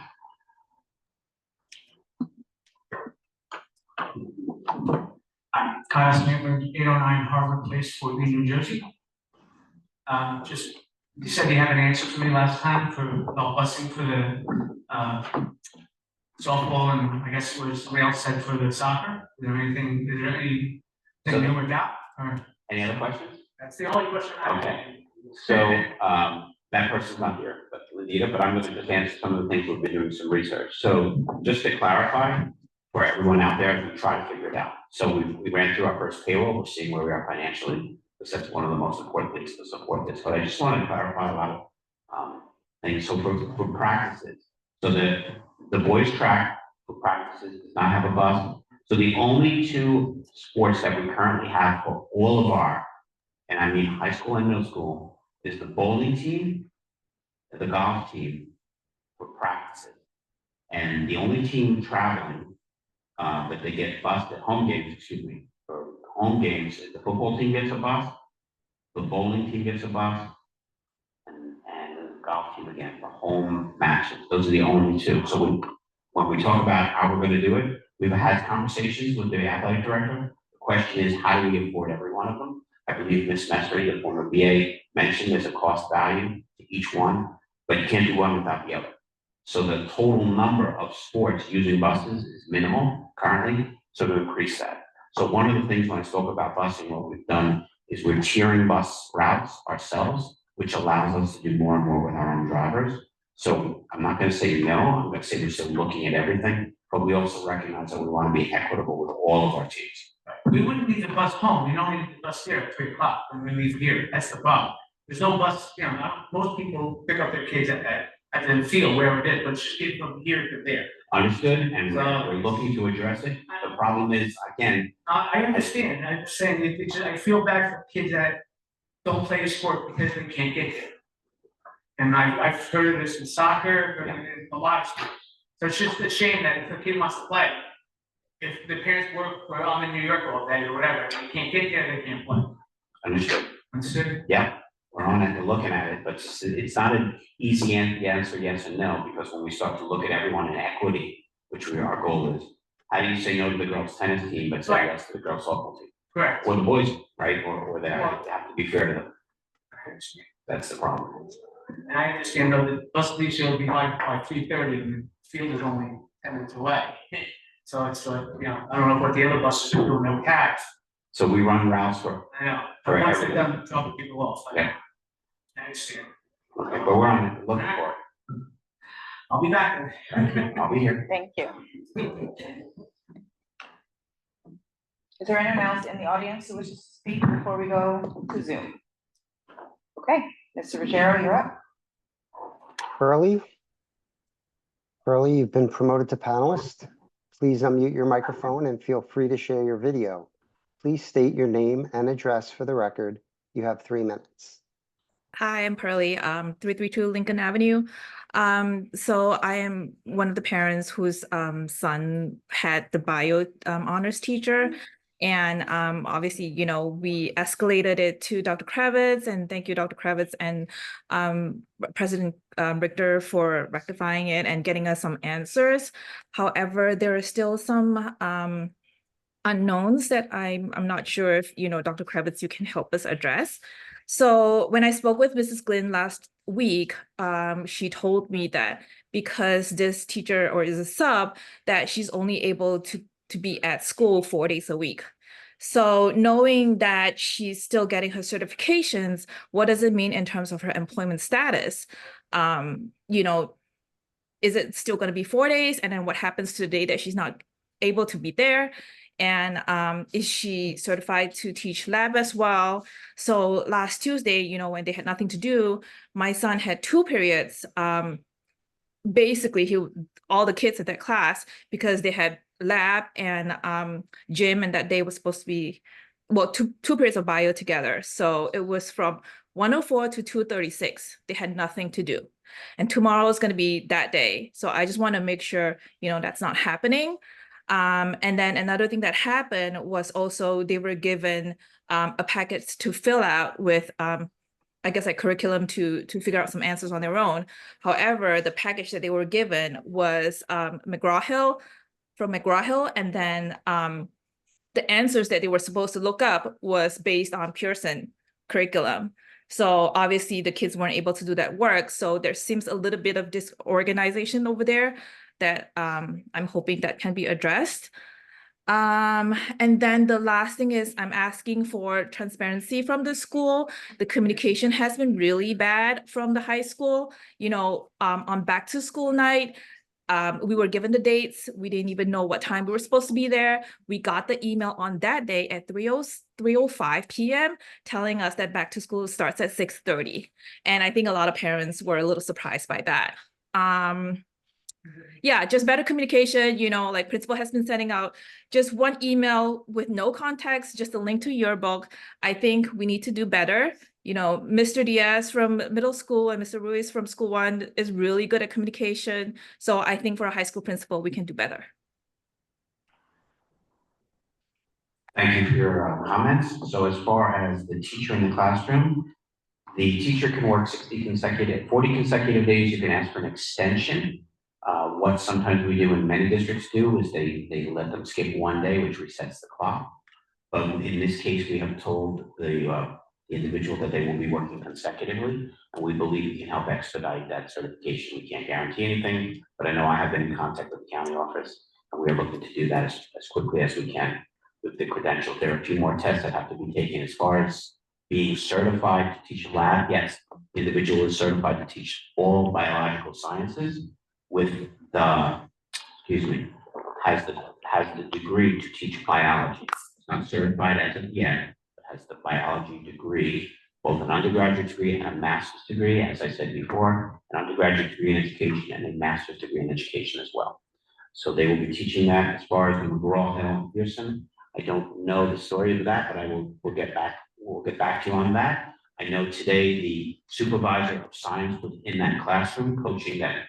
Kyle Sandberg, 809 Harvard Place, Fort Lee, New Jersey. You said you had an answer for me last time for busing for the softball, and I guess what somebody else said for the soccer. Is there anything new with that? Or Any other questions? that's the only question I have. Okay. So that person's not here, but Lenita, but I'm going to just answer some of the things we've been doing some research. So just to clarify for everyone out there, we try to figure it out. So we ran through our first payroll. We're seeing where we are financially. Because that's one of the most important things to support this. But I just want to clarify a lot of things. So for practices, so the boys track for practices does not have a bus. So the only two sports that we currently have for all of our, and I mean high school and middle school, is the bowling team and the golf team for practices. And the only team traveling that they get bused at home games, for home games, the football team gets a bus, the bowling team gets a bus, and the golf team again for home matches. Those are the only two. So when we talk about how we're gonna do it, we've had conversations with the athletic director. The question is, how do we afford every one of them? I believe Ms. Messery, the former VA, mentioned there's a cost value to each one, but you can't do one without the other. So the total number of sports using buses is minimal currently, so to increase that. So one of the things when I spoke about busing, what we've done is we're tiering bus routes ourselves, which allows us to do more and more with our own drivers. So I'm not gonna say no, I'm gonna say we're still looking at everything, but we also recognize that we wanna be equitable with all of our teams. We wouldn't leave the bus home, we don't leave the bus here at 3 o'clock when we leave here, that's the problem. There's no bus, most people pick up their kids at the field, wherever it is, but just get from here to there. Understood, and we're looking to address it. The problem is, again, I understand, I'm just saying, I feel bad for kids that don't play the sport because they can't get there. And I've heard of this in soccer, in a lot of sports. So it's just a shame that if a kid wants to play, if the parents work, well, I'm in New York all day or whatever, and they can't get there, they can't play. understood. Yeah, we're on it, we're looking at it, but it's not an easy answer, yes and no, because when we start to look at everyone in equity, which our goal is, how do you say no to the girls tennis team, but say yes to the girls softball team? Correct. Or the boys, right, or they have to be fair to them. That's the problem. And I understand though the bus leaves will be like by 3:30 and the field is only 10 minutes away. So it's like, I don't know what the other buses are doing, no cabs. So we run routes for. I know, For but once they're everyone. done, dropping people off. Yeah. I understand. Okay, but we're on it, looking for it. I'll be back. I'll be here. Thank you. Is there anyone else in the audience who wishes to speak before we go to Zoom? Okay, Mr. Ruggiero, you're up. Hurley, you've been promoted to panelist. Please unmute your microphone and feel free to share your video. Please state your name and address for the record. You have 3 minutes. Hi, I'm Pearlie, 332 Lincoln Avenue. So I am one of the parents whose son had the bio honors teacher. And obviously, we escalated it to Dr. Kravitz, and thank you, Dr. Kravitz and President Richter for rectifying it and getting us some answers. However, there are still some unknowns that I'm not sure if, Dr. Kravitz, you can help us address. So when I spoke with Mrs. Glynn last week, she told me that because this teacher or is a sub, that she's only able to be at school 4 days a week. So knowing that she's still getting her certifications, what does it mean in terms of her employment status? Is it still going to be 4 days? And then what happens to the day that she's not able to be there? And is she certified to teach lab as well? So last Tuesday, when they had nothing to do, my son had 2 periods. Basically, all the kids at that class, because they had lab and gym, and that day was supposed to be, well, two periods of bio together. So it was from 1:04 to 2:36. They had nothing to do. And tomorrow is going to be that day. So I just want to make sure, that's not happening. And then another thing that happened was also they were given a packet to fill out with I guess like curriculum to figure out some answers on their own. However, the package that they were given was McGraw-Hill, and then the answers that they were supposed to look up was based on Pearson curriculum. So obviously the kids weren't able to do that work. So there seems a little bit of disorganization over there that I'm hoping that can be addressed. And then the last thing is I'm asking for transparency from the school. The communication has been really bad from the high school. On back to school night, we were given the dates. We didn't even know what time we were supposed to be there. We got the email on that day at 3:05 p.m. telling us that back to school starts at 6:30. And I think a lot of parents were a little surprised by that. Yeah, just better communication, like principal has been sending out just one email with no context, just a link to your book. I think we need to do better. Mr. Diaz from middle school and Mr. Ruiz from school 1 is really good at communication. So I think for a high school principal, we can do better. Thank you for your comments. So as far as the teacher in the classroom, the teacher can work 40 consecutive days. You can ask for an extension. What sometimes we do and many districts do is they let them skip one day, which resets the clock. But in this case, we have told the individual that they will be working consecutively, and we believe we can help expedite that certification. We can't guarantee anything, but I know I have been in contact with the county office, and we are looking to do that as quickly as we can with the credentials. There are a few more tests that have to be taken as far as being certified to teach lab. Yes, the individual is certified to teach all biological sciences with the, has the degree to teach biology. It's not certified as of yet, but has the biology degree, both an undergraduate degree and a master's degree, as I said before, an undergraduate degree in education and a master's degree in education as well. So they will be teaching that. As far as the McGraw Hill and Pearson, I don't know the story of that, but we'll get back to you on that. I know today the supervisor of science was in that classroom coaching that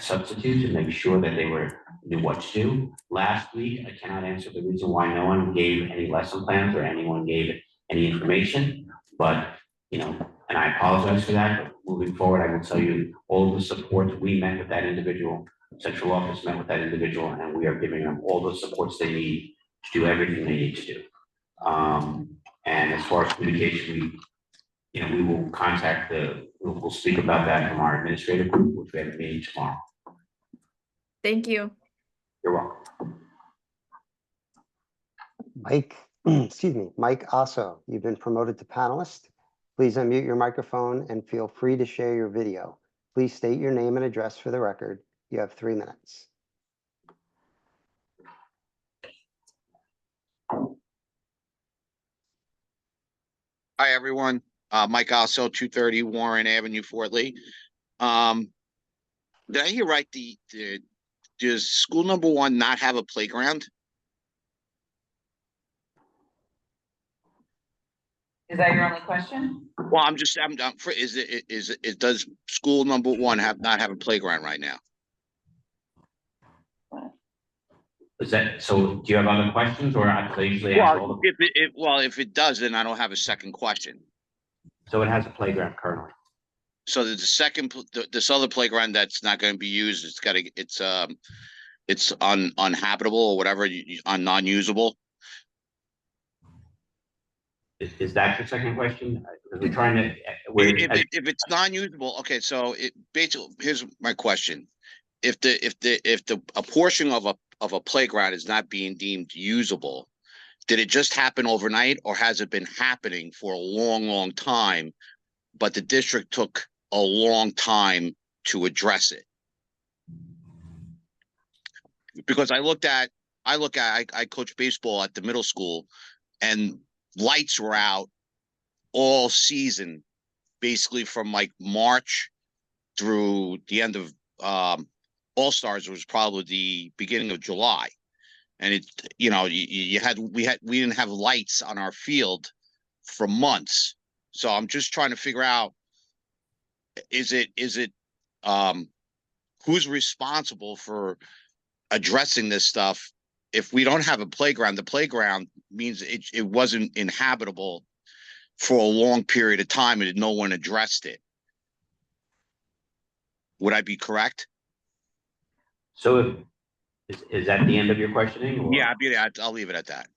substitute to make sure that they knew what to do. Last week, I cannot answer the reason why no one gave any lesson plans or anyone gave any information, but and I apologize for that, but moving forward, I will tell you all the support. We met with that individual, central office met with that individual, and we are giving them all the supports they need to do everything they need to do. And as far as communication, we will contact we'll speak about that from our administrative group, which we have a meeting tomorrow. Thank you. You're welcome. Mike, excuse me, Mike Asso, you've been promoted to panelist. Please unmute your microphone and feel free to share your video. Please state your name and address for the record. You have 3 minutes. Hi, everyone. Mike Asso, 230 Warren Avenue, Fort Lee. Did I hear right? Does school number 1 not have a playground? Is that your only question? Well, I'm does school number 1 not have a playground right now? Is that so? Do you have other questions, or I usually ask all the? If it does, then I don't have a second question. So it has a playground currently. So this other playground that's not going to be used, it's uninhabitable or whatever, non-usable. Is that your second question? Because we're trying to. If it's non-usable, okay. So basically, here's my question: if a portion of a playground is not being deemed usable, did it just happen overnight, or has it been happening for a long, long time, but the district took a long time to address it? Because I coach baseball at the middle school, and lights were out all season, basically from like March through the end of All-Stars was probably the beginning of July. And we didn't have lights on our field for months. So I'm just trying to figure out, is it who's responsible for addressing this stuff? If we don't have a playground, the playground means it wasn't inhabitable for a long period of time and no one addressed it. Would I be correct? So is that the end of your questioning? Or? Yeah, I'll leave it at that.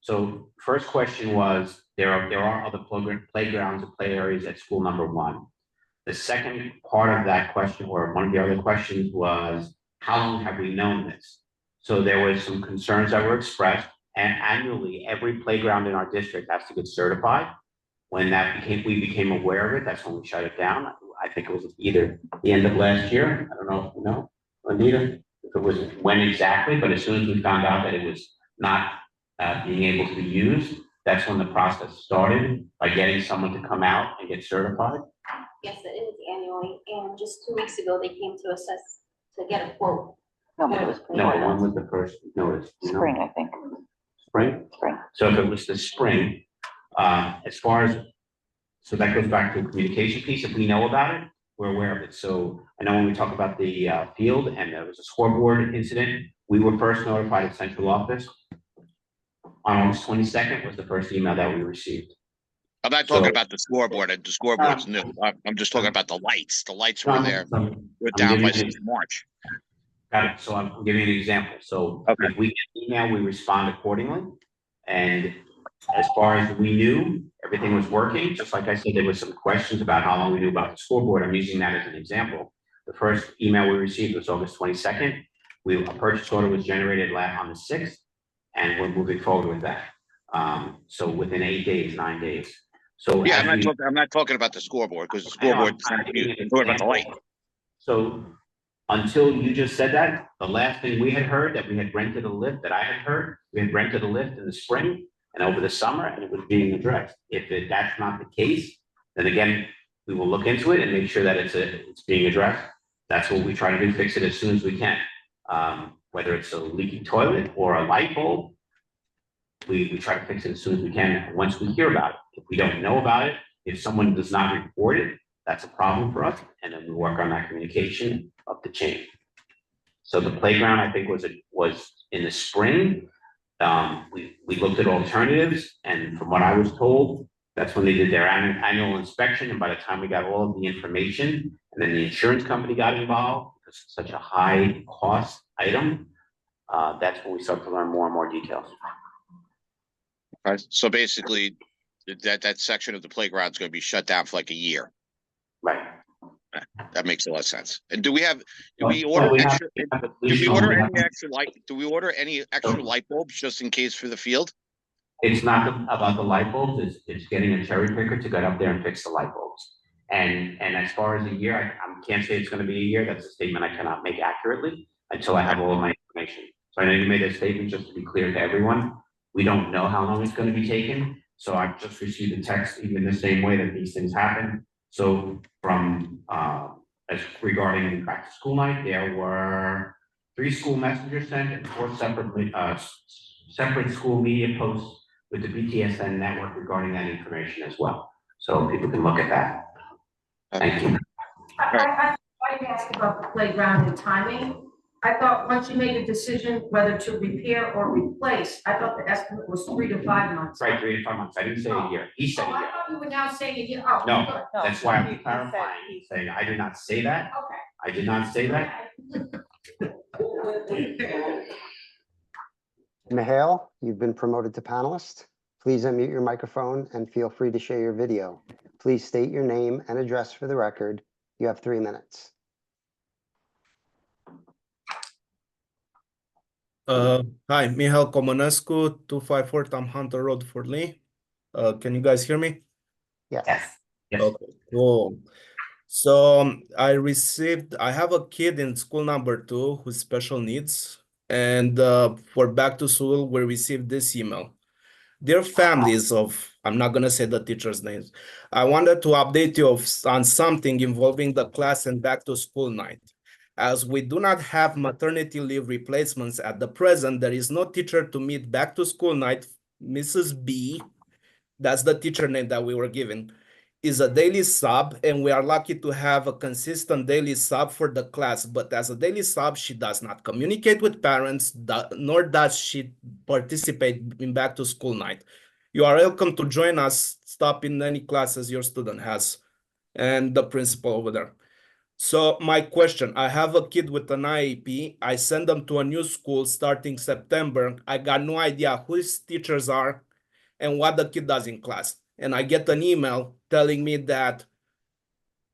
So first question was, there are other playgrounds and play areas at school number 1. The second part of that question, or one of the other questions, was how long have we known this? So there was some concerns that were expressed, and annually every playground in our district has to get certified. When we became aware of it, that's when we shut it down. I think it was either the end of last year. I don't know if you know, Anita, if it was when exactly, but as soon as we found out that it was not being able to be used, that's when the process started by getting someone to come out and get certified. Yes, it is annually, and just 2 weeks ago, they came to assess to get a quote. No, when was the first notice? Spring, I think. Spring? Spring. So if it was the spring, so that goes back to the communication piece. If we know about it, we're aware of it. So I know when we talk about the field and there was a scoreboard incident, we were first notified at central office. on August 22nd was the first email that we received. I'm not talking about the scoreboard, the scoreboard's new. I'm just talking about the lights. The lights were there, were down by since March. Got it. So I'll give you an example. So if we get email, we respond accordingly. And as far as we knew, everything was working. Just like I said, there was some questions about how long we knew about the scoreboard. I'm using that as an example. The first email we received was August 22nd. A purchase order was generated on the 6th, and we're moving forward with that. So within 8 days, 9 days. So yeah, I'm not talking about the scoreboard, because the scoreboard is not used. I'm talking about the light. So until you just said that, the last thing we had heard that we had rented a lift, that I had heard, we had rented a lift in the spring and over the summer, and it was being addressed. If that's not the case, then again, we will look into it and make sure that it's being addressed. That's what we try to do, fix it as soon as we can. Whether it's a leaky toilet or a light bulb, we try to fix it as soon as we can once we hear about it. If we don't know about it, if someone does not report it, that's a problem for us, and then we work on that communication up the chain. So the playground, I think, was in the spring. We looked at alternatives, and from what I was told, that's when they did their annual inspection, and by the time we got all of the information, and then the insurance company got involved, because it's such a high cost item, that's when we start to learn more and more details. Right. So basically, that section of the playground is going to be shut down for like a year. Right. That makes a lot of sense. And do we order any extra light bulbs just in case for the field? It's not about the light bulbs, it's getting a cherry picker to get up there and fix the light bulbs. And as far as a year, I can't say it's going to be a year. That's a statement I cannot make accurately until I have all of my information. So I know you made a statement, just to be clear to everyone. We don't know how long it's going to be taken. So I just received a text, even the same way that these things happen. So from as regarding back to school night, there were 3 school messengers sent and 4 separate school media posts with the BTSN network regarding that information as well. So people can look at that. Thank you. I asked about the playground and timing. I thought once you made a decision whether to repair or replace, I thought the estimate was 3 to 5 months. Right, 3 to 5 months. I didn't say a year. He said a I year. thought you were now saying a year. Oh, No, good. that's why I'm clarifying, saying I did not say that. Okay. I did not say that. Mihail, you've been promoted to panelist. Please unmute your microphone and feel free to share your video. Please state your name and address for the record. You have 3 minutes. Hi, Mihail Comunescu, 254 Tom Hunter Road, Fort Lee. Can you guys hear me? Yes. Yes. Okay, cool. So I have a kid in school number 2 with special needs, and for back to school, we received this email. Dear families of, I'm not gonna say the teachers' names. I wanted to update you on something involving the class and back to school night. As we do not have maternity leave replacements at the present, there is no teacher to meet back to school night. Mrs. B, that's the teacher name that we were given, is a daily sub, and we are lucky to have a consistent daily sub for the class. But as a daily sub, she does not communicate with parents, nor does she participate in back to school night. You are welcome to join us, stop in any classes your student has, and the principal over there. So my question, I have a kid with an IEP. I send them to a new school starting September. I got no idea who his teachers are and what the kid does in class. And I get an email telling me that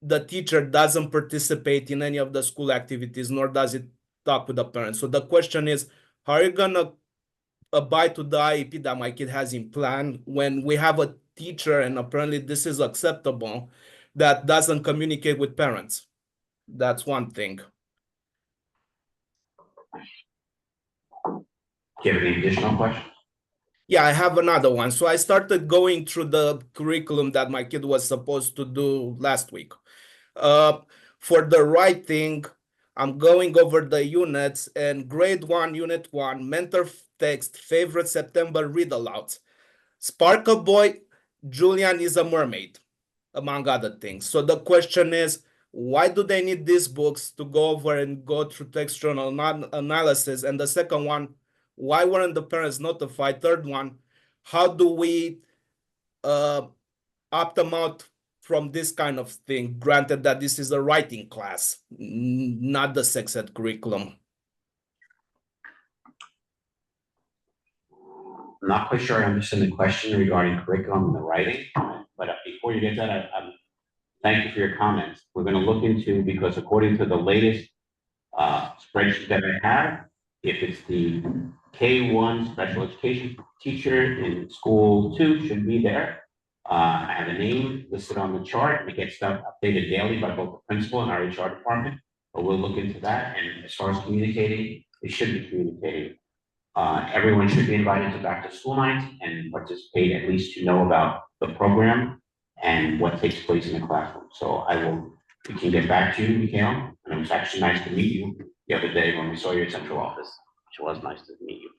the teacher doesn't participate in any of the school activities, nor does it talk with the parents. So the question is, how are you gonna abide to the IEP that my kid has in plan when we have a teacher, and apparently this is acceptable, that doesn't communicate with parents? That's one thing. Do you have any additional questions? Yeah, I have another one. So I started going through the curriculum that my kid was supposed to do last week. For the writing, I'm going over the units, and grade 1, unit 1, mentor text, favorite September read alouds. Sparkle Boy, Julian is a mermaid, among other things. So the question is, why do they need these books to go over and go through textual analysis? And the second one, why weren't the parents notified? Third one, how do we opt them out from this kind of thing, granted that this is a writing class, not the sex ed curriculum? I'm not quite sure I understand the question regarding curriculum and the writing, but before you get to that, thank you for your comments. We're gonna look into, because according to the latest spreadsheet that I have, if it's the K1 special education teacher in school 2 should be there. I have a name listed on the chart, and it gets updated daily by both the principal and our HR department, but we'll look into that, and as far as communicating, it should be communicated. Everyone should be invited to back to school night and participate, at least to know about the program and what takes place in the classroom. So we can get back to you, Mikhail, and it was actually nice to meet you the other day when we saw you at central office. It was nice to meet you.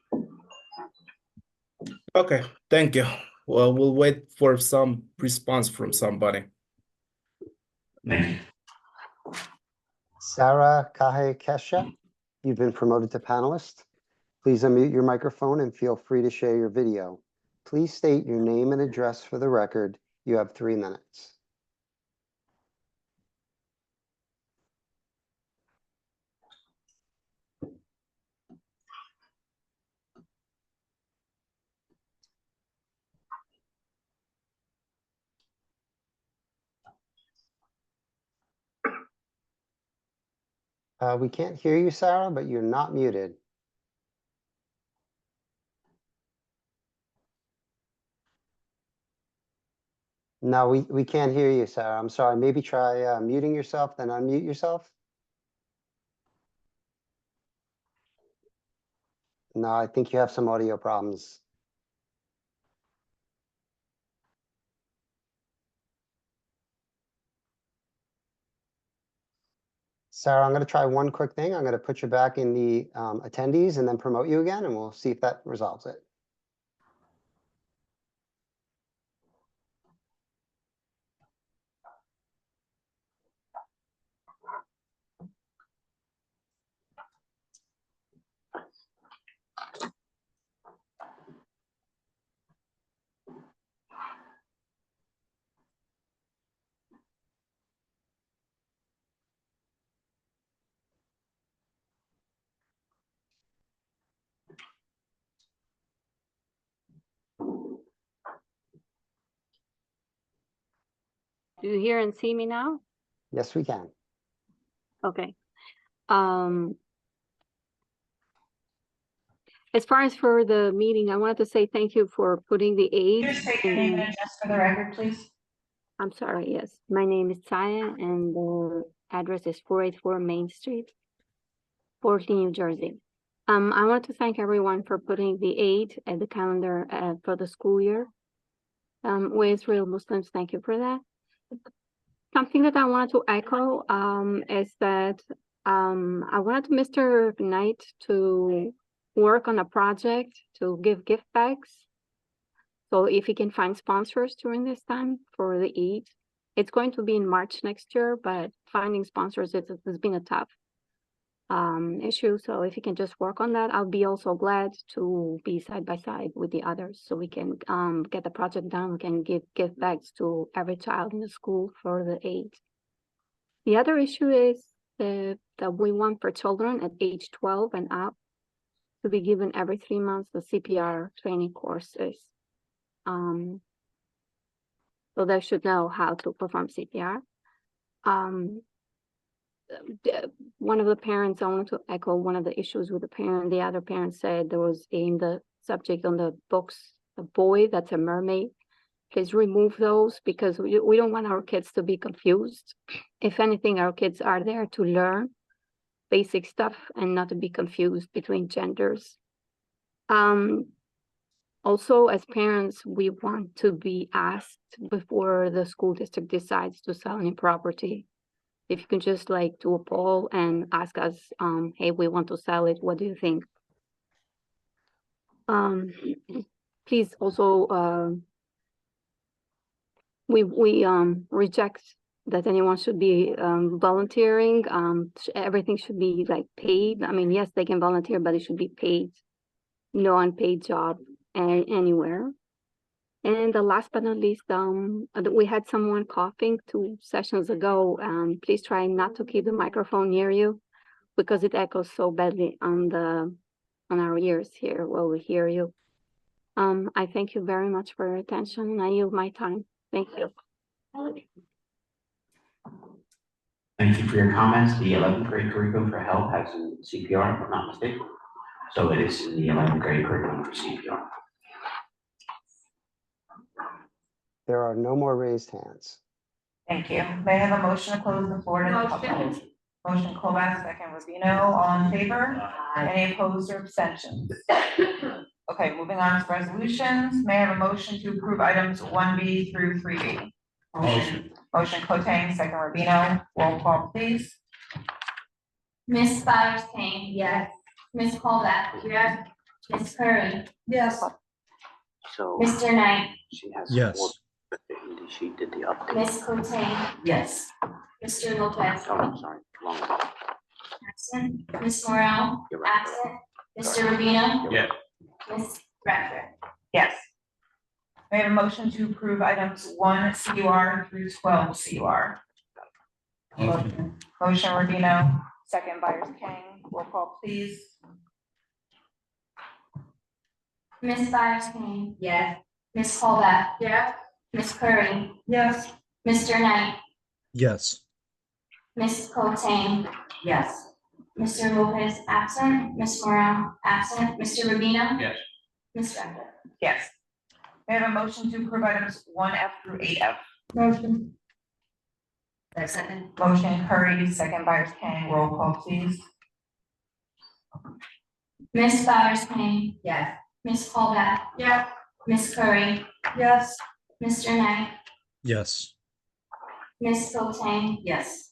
Okay, thank you. Well, we'll wait for some response from somebody. Thank you. Sarah Kahekesha, you've been promoted to panelist. Please unmute your microphone and feel free to share your video. Please state your name and address for the record. You have 3 minutes. We can't hear you, Sarah, but you're not muted. No, we can't hear you, Sarah. I'm sorry. Maybe try muting yourself, then unmute yourself. No, I think you have some audio problems. Sarah, I'm going to try one quick thing. I'm going to put you back in the attendees and then promote you again, and we'll see if that resolves it. Do you hear and see me now? Yes, we can. Okay. As far as for the meeting, I wanted to say thank you for putting the aid. Just state your name and address for the record, please. I'm sorry, yes. My name is Saya and the address is 484 Main Street, Port Lee, New Jersey. I want to thank everyone for putting the aid at the calendar for the school year. We Israel Muslims, thank you for that. Something that I wanted to echo is that I wanted Mr. Knight to work on a project to give gift bags. So if he can find sponsors during this time for the Eid, it's going to be in March next year, but finding sponsors has been a tough issue. So if he can just work on that, I'll be also glad to be side by side with the others so we can get the project done. We can give gift bags to every child in the school for the Eid. The other issue is that we want for children at age 12 and up to be given every 3 months the CPR training courses. So they should know how to perform CPR. One of the parents, I want to echo one of the issues with the parent. The other parent said there was in the subject on the books, a boy that's a mermaid. Please remove those because we don't want our kids to be confused. If anything, our kids are there to learn basic stuff and not to be confused between genders. Also, as parents, we want to be asked before the school district decides to sell any property. If you can just like do a poll and ask us, hey, we want to sell it, what do you think? Please also, we reject that anyone should be volunteering. Everything should be like paid. I mean, yes, they can volunteer, but it should be paid. No unpaid job anywhere. And the last but not least, we had someone coughing 2 sessions ago. Please try not to keep the microphone near you because it echoes so badly on our ears here while we hear you. I thank you very much for your attention and I yield my time. Thank you. Thank you for your comments. The 11th grade curriculum for health has in CPR, if I'm not mistaken. So it is in the 11th grade curriculum for CPR. There are no more raised hands. Thank you. May I have a motion to close the floor to the public? Motion Colback, second Rubino, all in favor? Any opposed or abstentions? Okay, moving on to resolutions. May I have a motion to approve items 1B through 3B? Motion. Motion Kotang, second Rubino, roll call please. Ms. Byers King. Yes. Ms. Colback. Yes. Ms. Curry. Yes. So Mr. Knight. she has. Yes. She did the update. Ms. Kotang. Yes. Mr. Lopez. Oh, I'm sorry. Wrong one. Absent. Ms. Morel. You're right. Absent. Mr. Rubino. Yeah. Ms. Rector. Yes. May I have a motion to approve items 1 CUR through 12 CUR? Motion Rubino, second Byers King, roll call please. Ms. Byers King. Yes. Ms. Colback. Yes. Ms. Curry. Yes. Mr. Knight. Yes. Ms. Kotang. Yes. Mr. Lopez absent. Ms. Morel absent. Mr. Rubino. Yes. Ms. Rector. Yes. May I have a motion to approve items 1F through 8F? Motion. Second. Motion Curry, second Byers King, roll call please. Ms. Byers King. Yes. Ms. Colback. Yes. Ms. Curry. Yes. Mr. Knight. Yes. Ms. Kotang. Yes.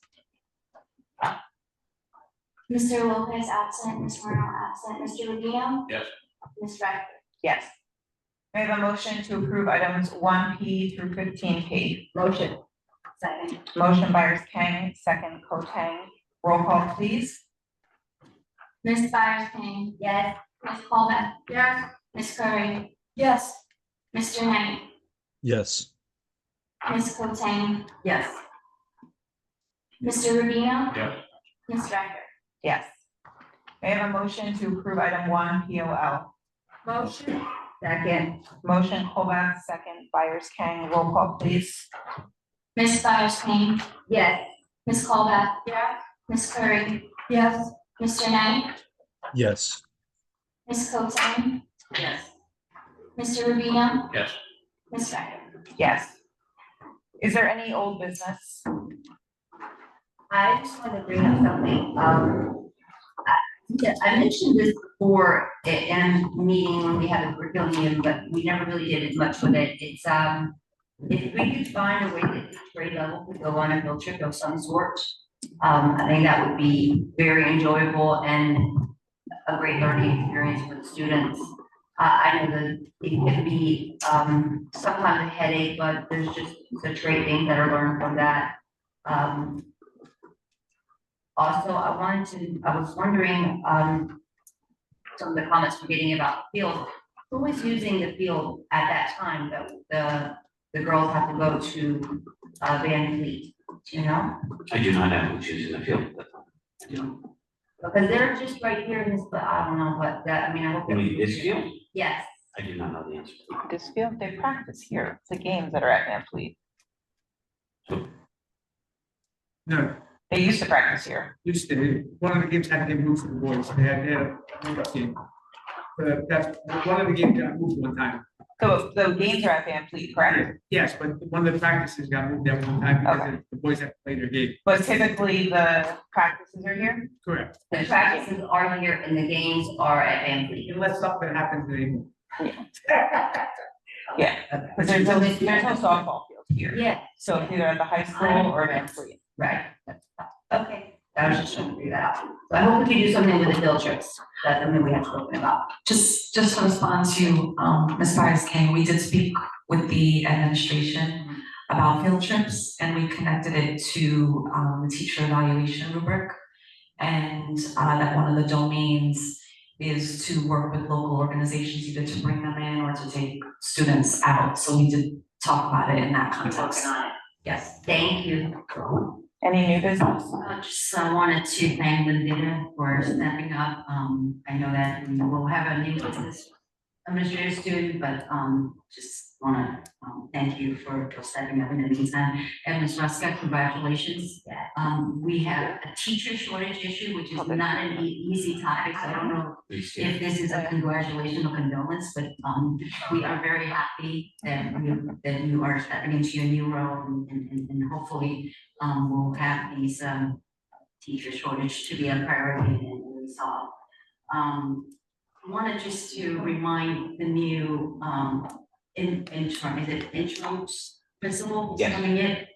Mr. Lopez absent. Ms. Morel absent. Mr. Rubino. Yes. Ms. Rector. Yes. May I have a motion to approve items 1P through 15P? Motion. Second. Motion Byers King, second Kotang, roll call please. Ms. Byers King. Yes. Ms. Colback. Yes. Ms. Curry. Yes. Mr. Knight. Yes. Ms. Kotang. Yes. Mr. Rubino. Yes. Ms. Rector. Yes. May I have a motion to approve item 1 POL? Motion. Second. Motion Colback, second Byers King, roll call please. Ms. Byers King. Yes. Ms. Colback. Yes. Ms. Curry. Yes. Mr. Knight. Yes. Ms. Kotang. Yes. Mr. Rubino? Yes. Ms. Rector? Yes. Is there any old business? I just wanted to bring up something, I mentioned this before in a meeting when we had a curriculum meeting, but we never really did as much with it. It's, if we could find a way that each grade level could go on a field trip of some sort, I think that would be very enjoyable and a great learning experience for the students. I know that it can be, sometimes a headache, but there's just such great things that are learned from that. Also, I was wondering, some of the comments we're getting about the field, who was using the field at that time that the girls have to go to, Van Fleet, do you know? I do not know who's using the field at that time. I do not. Because they're just right here in this, but I don't know what that, I mean, I hope. You mean this field? Yes. I do not know the answer. This field, they practice here, it's the games that are at Van Fleet. No, They used to practice here. used to, one of the games had to get moved for the boys, they had a move-up game. But that's, one of the games got moved one time. So the games are at Van Fleet, correct? Yes, but one of the practices got moved at one time because the boys had to play their game. But typically the practices are here? Correct. The practices are here and the games are at Van Fleet. Unless something happens, they. Yeah, because there's no softball field here. Yeah. So it's either at the high school or Van Fleet. Right. Okay. I was just trying to figure that out. So I hope we can do something with the field trips. That's something we have spoken about. Just to respond to Ms. Byers King, we did speak with the administration about field trips and we connected it to the teacher evaluation rubric. And that one of the domains is to work with local organizations, either to bring them in or to take students out. So we did talk about it in that context. Yes. Thank you. Any new business? I wanted to thank Linda for stepping up. I know that we will have a new business administrator student, but just wanna thank you for stepping up in the meantime. And Ms. Ruska, congratulations. We have a teacher shortage issue, which is not an easy topic, so I don't know if this is a congratulation or condolence, but we are very happy that you are stepping into your new role and hopefully we'll have these teacher shortage to be a priority and resolve. I wanted just to remind the new interim principal Yes. coming in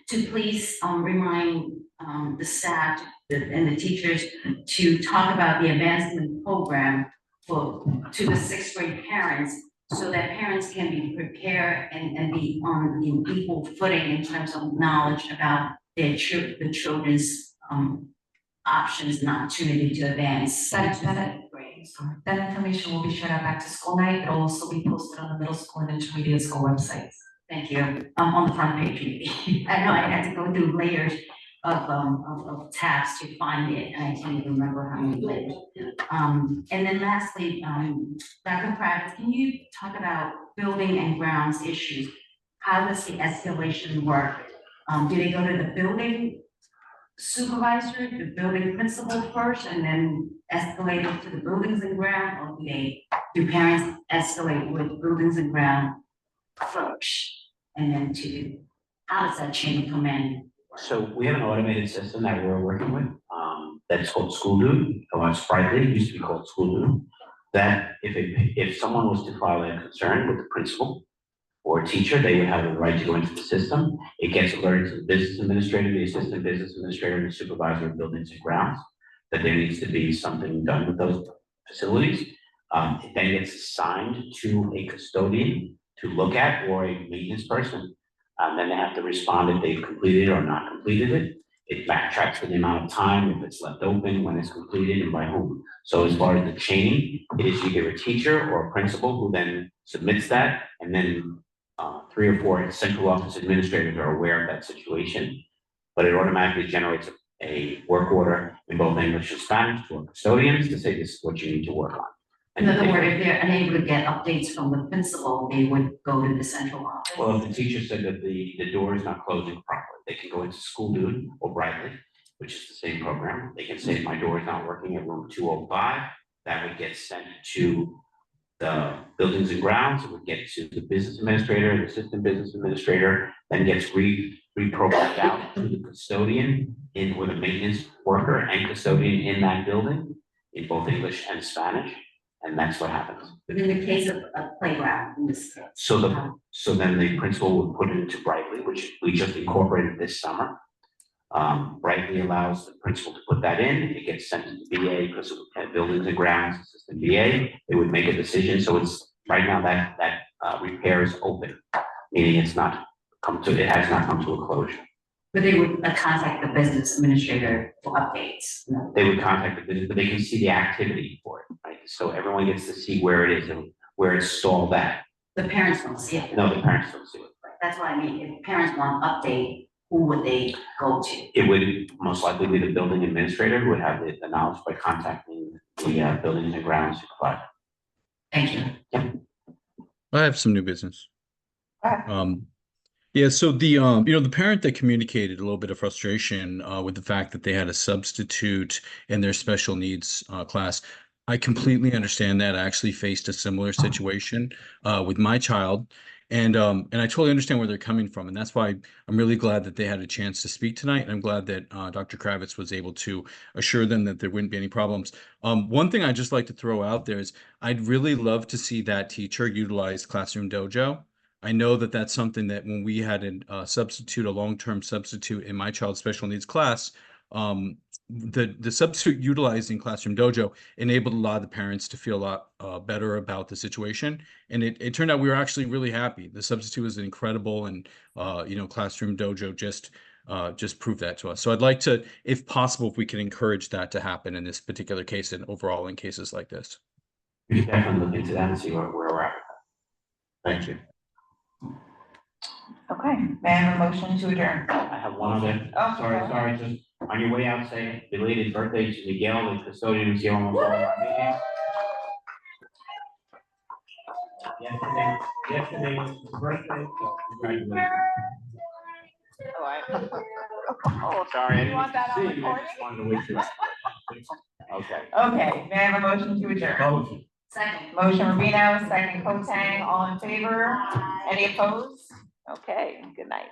to please remind the staff and the teachers to talk about the advancement program to the sixth grade parents, so that parents can be prepared and be on an equal footing in terms of knowledge about the children's options and opportunity to advance. That information will be shared at back to school night. It'll also be posted on the middle school and intermediate school websites. Thank you. On the front page, maybe. I know I had to go through layers of tabs to find it, and I can't even remember how many layers. And then lastly, Dr. Kravitz, can you talk about building and grounds issues? How does the escalation work? Do they go to the building supervisor, the building principal first, and then escalate it to the buildings and ground, or do parents escalate with buildings and ground first, and then how does that chain of command? So we have an automated system that we're working with, that's called School Dude, or it's Sprightly, it used to be called School Dude. That if someone was to file a concern with the principal or teacher, they would have the right to go into the system. It gets alerted to the business administrator, the assistant business administrator, and the supervisor of buildings and grounds that there needs to be something done with those facilities. It then gets assigned to a custodian to look at, or a maintenance person. Then they have to respond if they've completed or not completed it. It backtracks for the amount of time, if it's left open, when it's completed, and by whom. So as far as the chaining, it is either a teacher or a principal who then submits that, and then 3 or 4 central office administrators are aware of that situation. But it automatically generates a work order in both English and Spanish to our custodians to say this is what you need to work on. In other words, if they're unable to get updates from the principal, they would go to the central office. Well, if the teacher said that the door is not closing properly, they can go into School Dude or Brightly, which is the same program. They can say, my door is not working at room 205. That would get sent to the buildings and grounds. It would get to the business administrator, the assistant business administrator, then gets reprogrammed out to the custodian with a maintenance worker and custodian in that building in both English and Spanish. And that's what happens. But in the case of a playground, in this case. So then the principal would put it into Brightly, which we just incorporated this summer. Brightly allows the principal to put that in. It gets sent to the BA, because of buildings and grounds, assistant BA. They would make a decision. So it's right now that repair is open, meaning it has not come to a closure. But they would contact the business administrator for updates. They would contact the business, but they can see the activity for it, right? So everyone gets to see where it is and where it's stalled at. The parents don't see it. No, the parents don't see it. That's what I mean. If parents want an update, who would they go to? It would most likely be the building administrator who would have the knowledge by contacting the buildings and grounds supervisor. Thank you. Yeah. I have some new business. Yeah, so the parent that communicated a little bit of frustration with the fact that they had a substitute in their special needs class. I completely understand that. I actually faced a similar situation with my child, and I totally understand where they're coming from, and that's why I'm really glad that they had a chance to speak tonight. And I'm glad that Dr. Kravitz was able to assure them that there wouldn't be any problems. One thing I'd just like to throw out there is I'd really love to see that teacher utilize Classroom Dojo. I know that that's something that when we had a long-term substitute in my child's special needs class, the substitute utilizing Classroom Dojo enabled a lot of the parents to feel a lot better about the situation. And it turned out we were actually really happy. The substitute was incredible, and Classroom Dojo just just prove that to us. So I'd like to, if possible, if we can encourage that to happen in this particular case and overall in cases like this. We should definitely look into that and see where we're at. Thank you. Okay, may I have a motion to adjourn? I have one other, Oh, sorry, just on your way out, say belated birthday to Miguel, the custodian who's here almost all of our meetings. Yesterday was his birthday, so congratulations. Oh, Sorry, I You want that on didn't see you, I recording? just wanted to wish you. Okay. Okay, may I have a motion to adjourn? Motion. Second. Motion Rubino, second Kotang, all in favor? Any opposed? Okay, good night.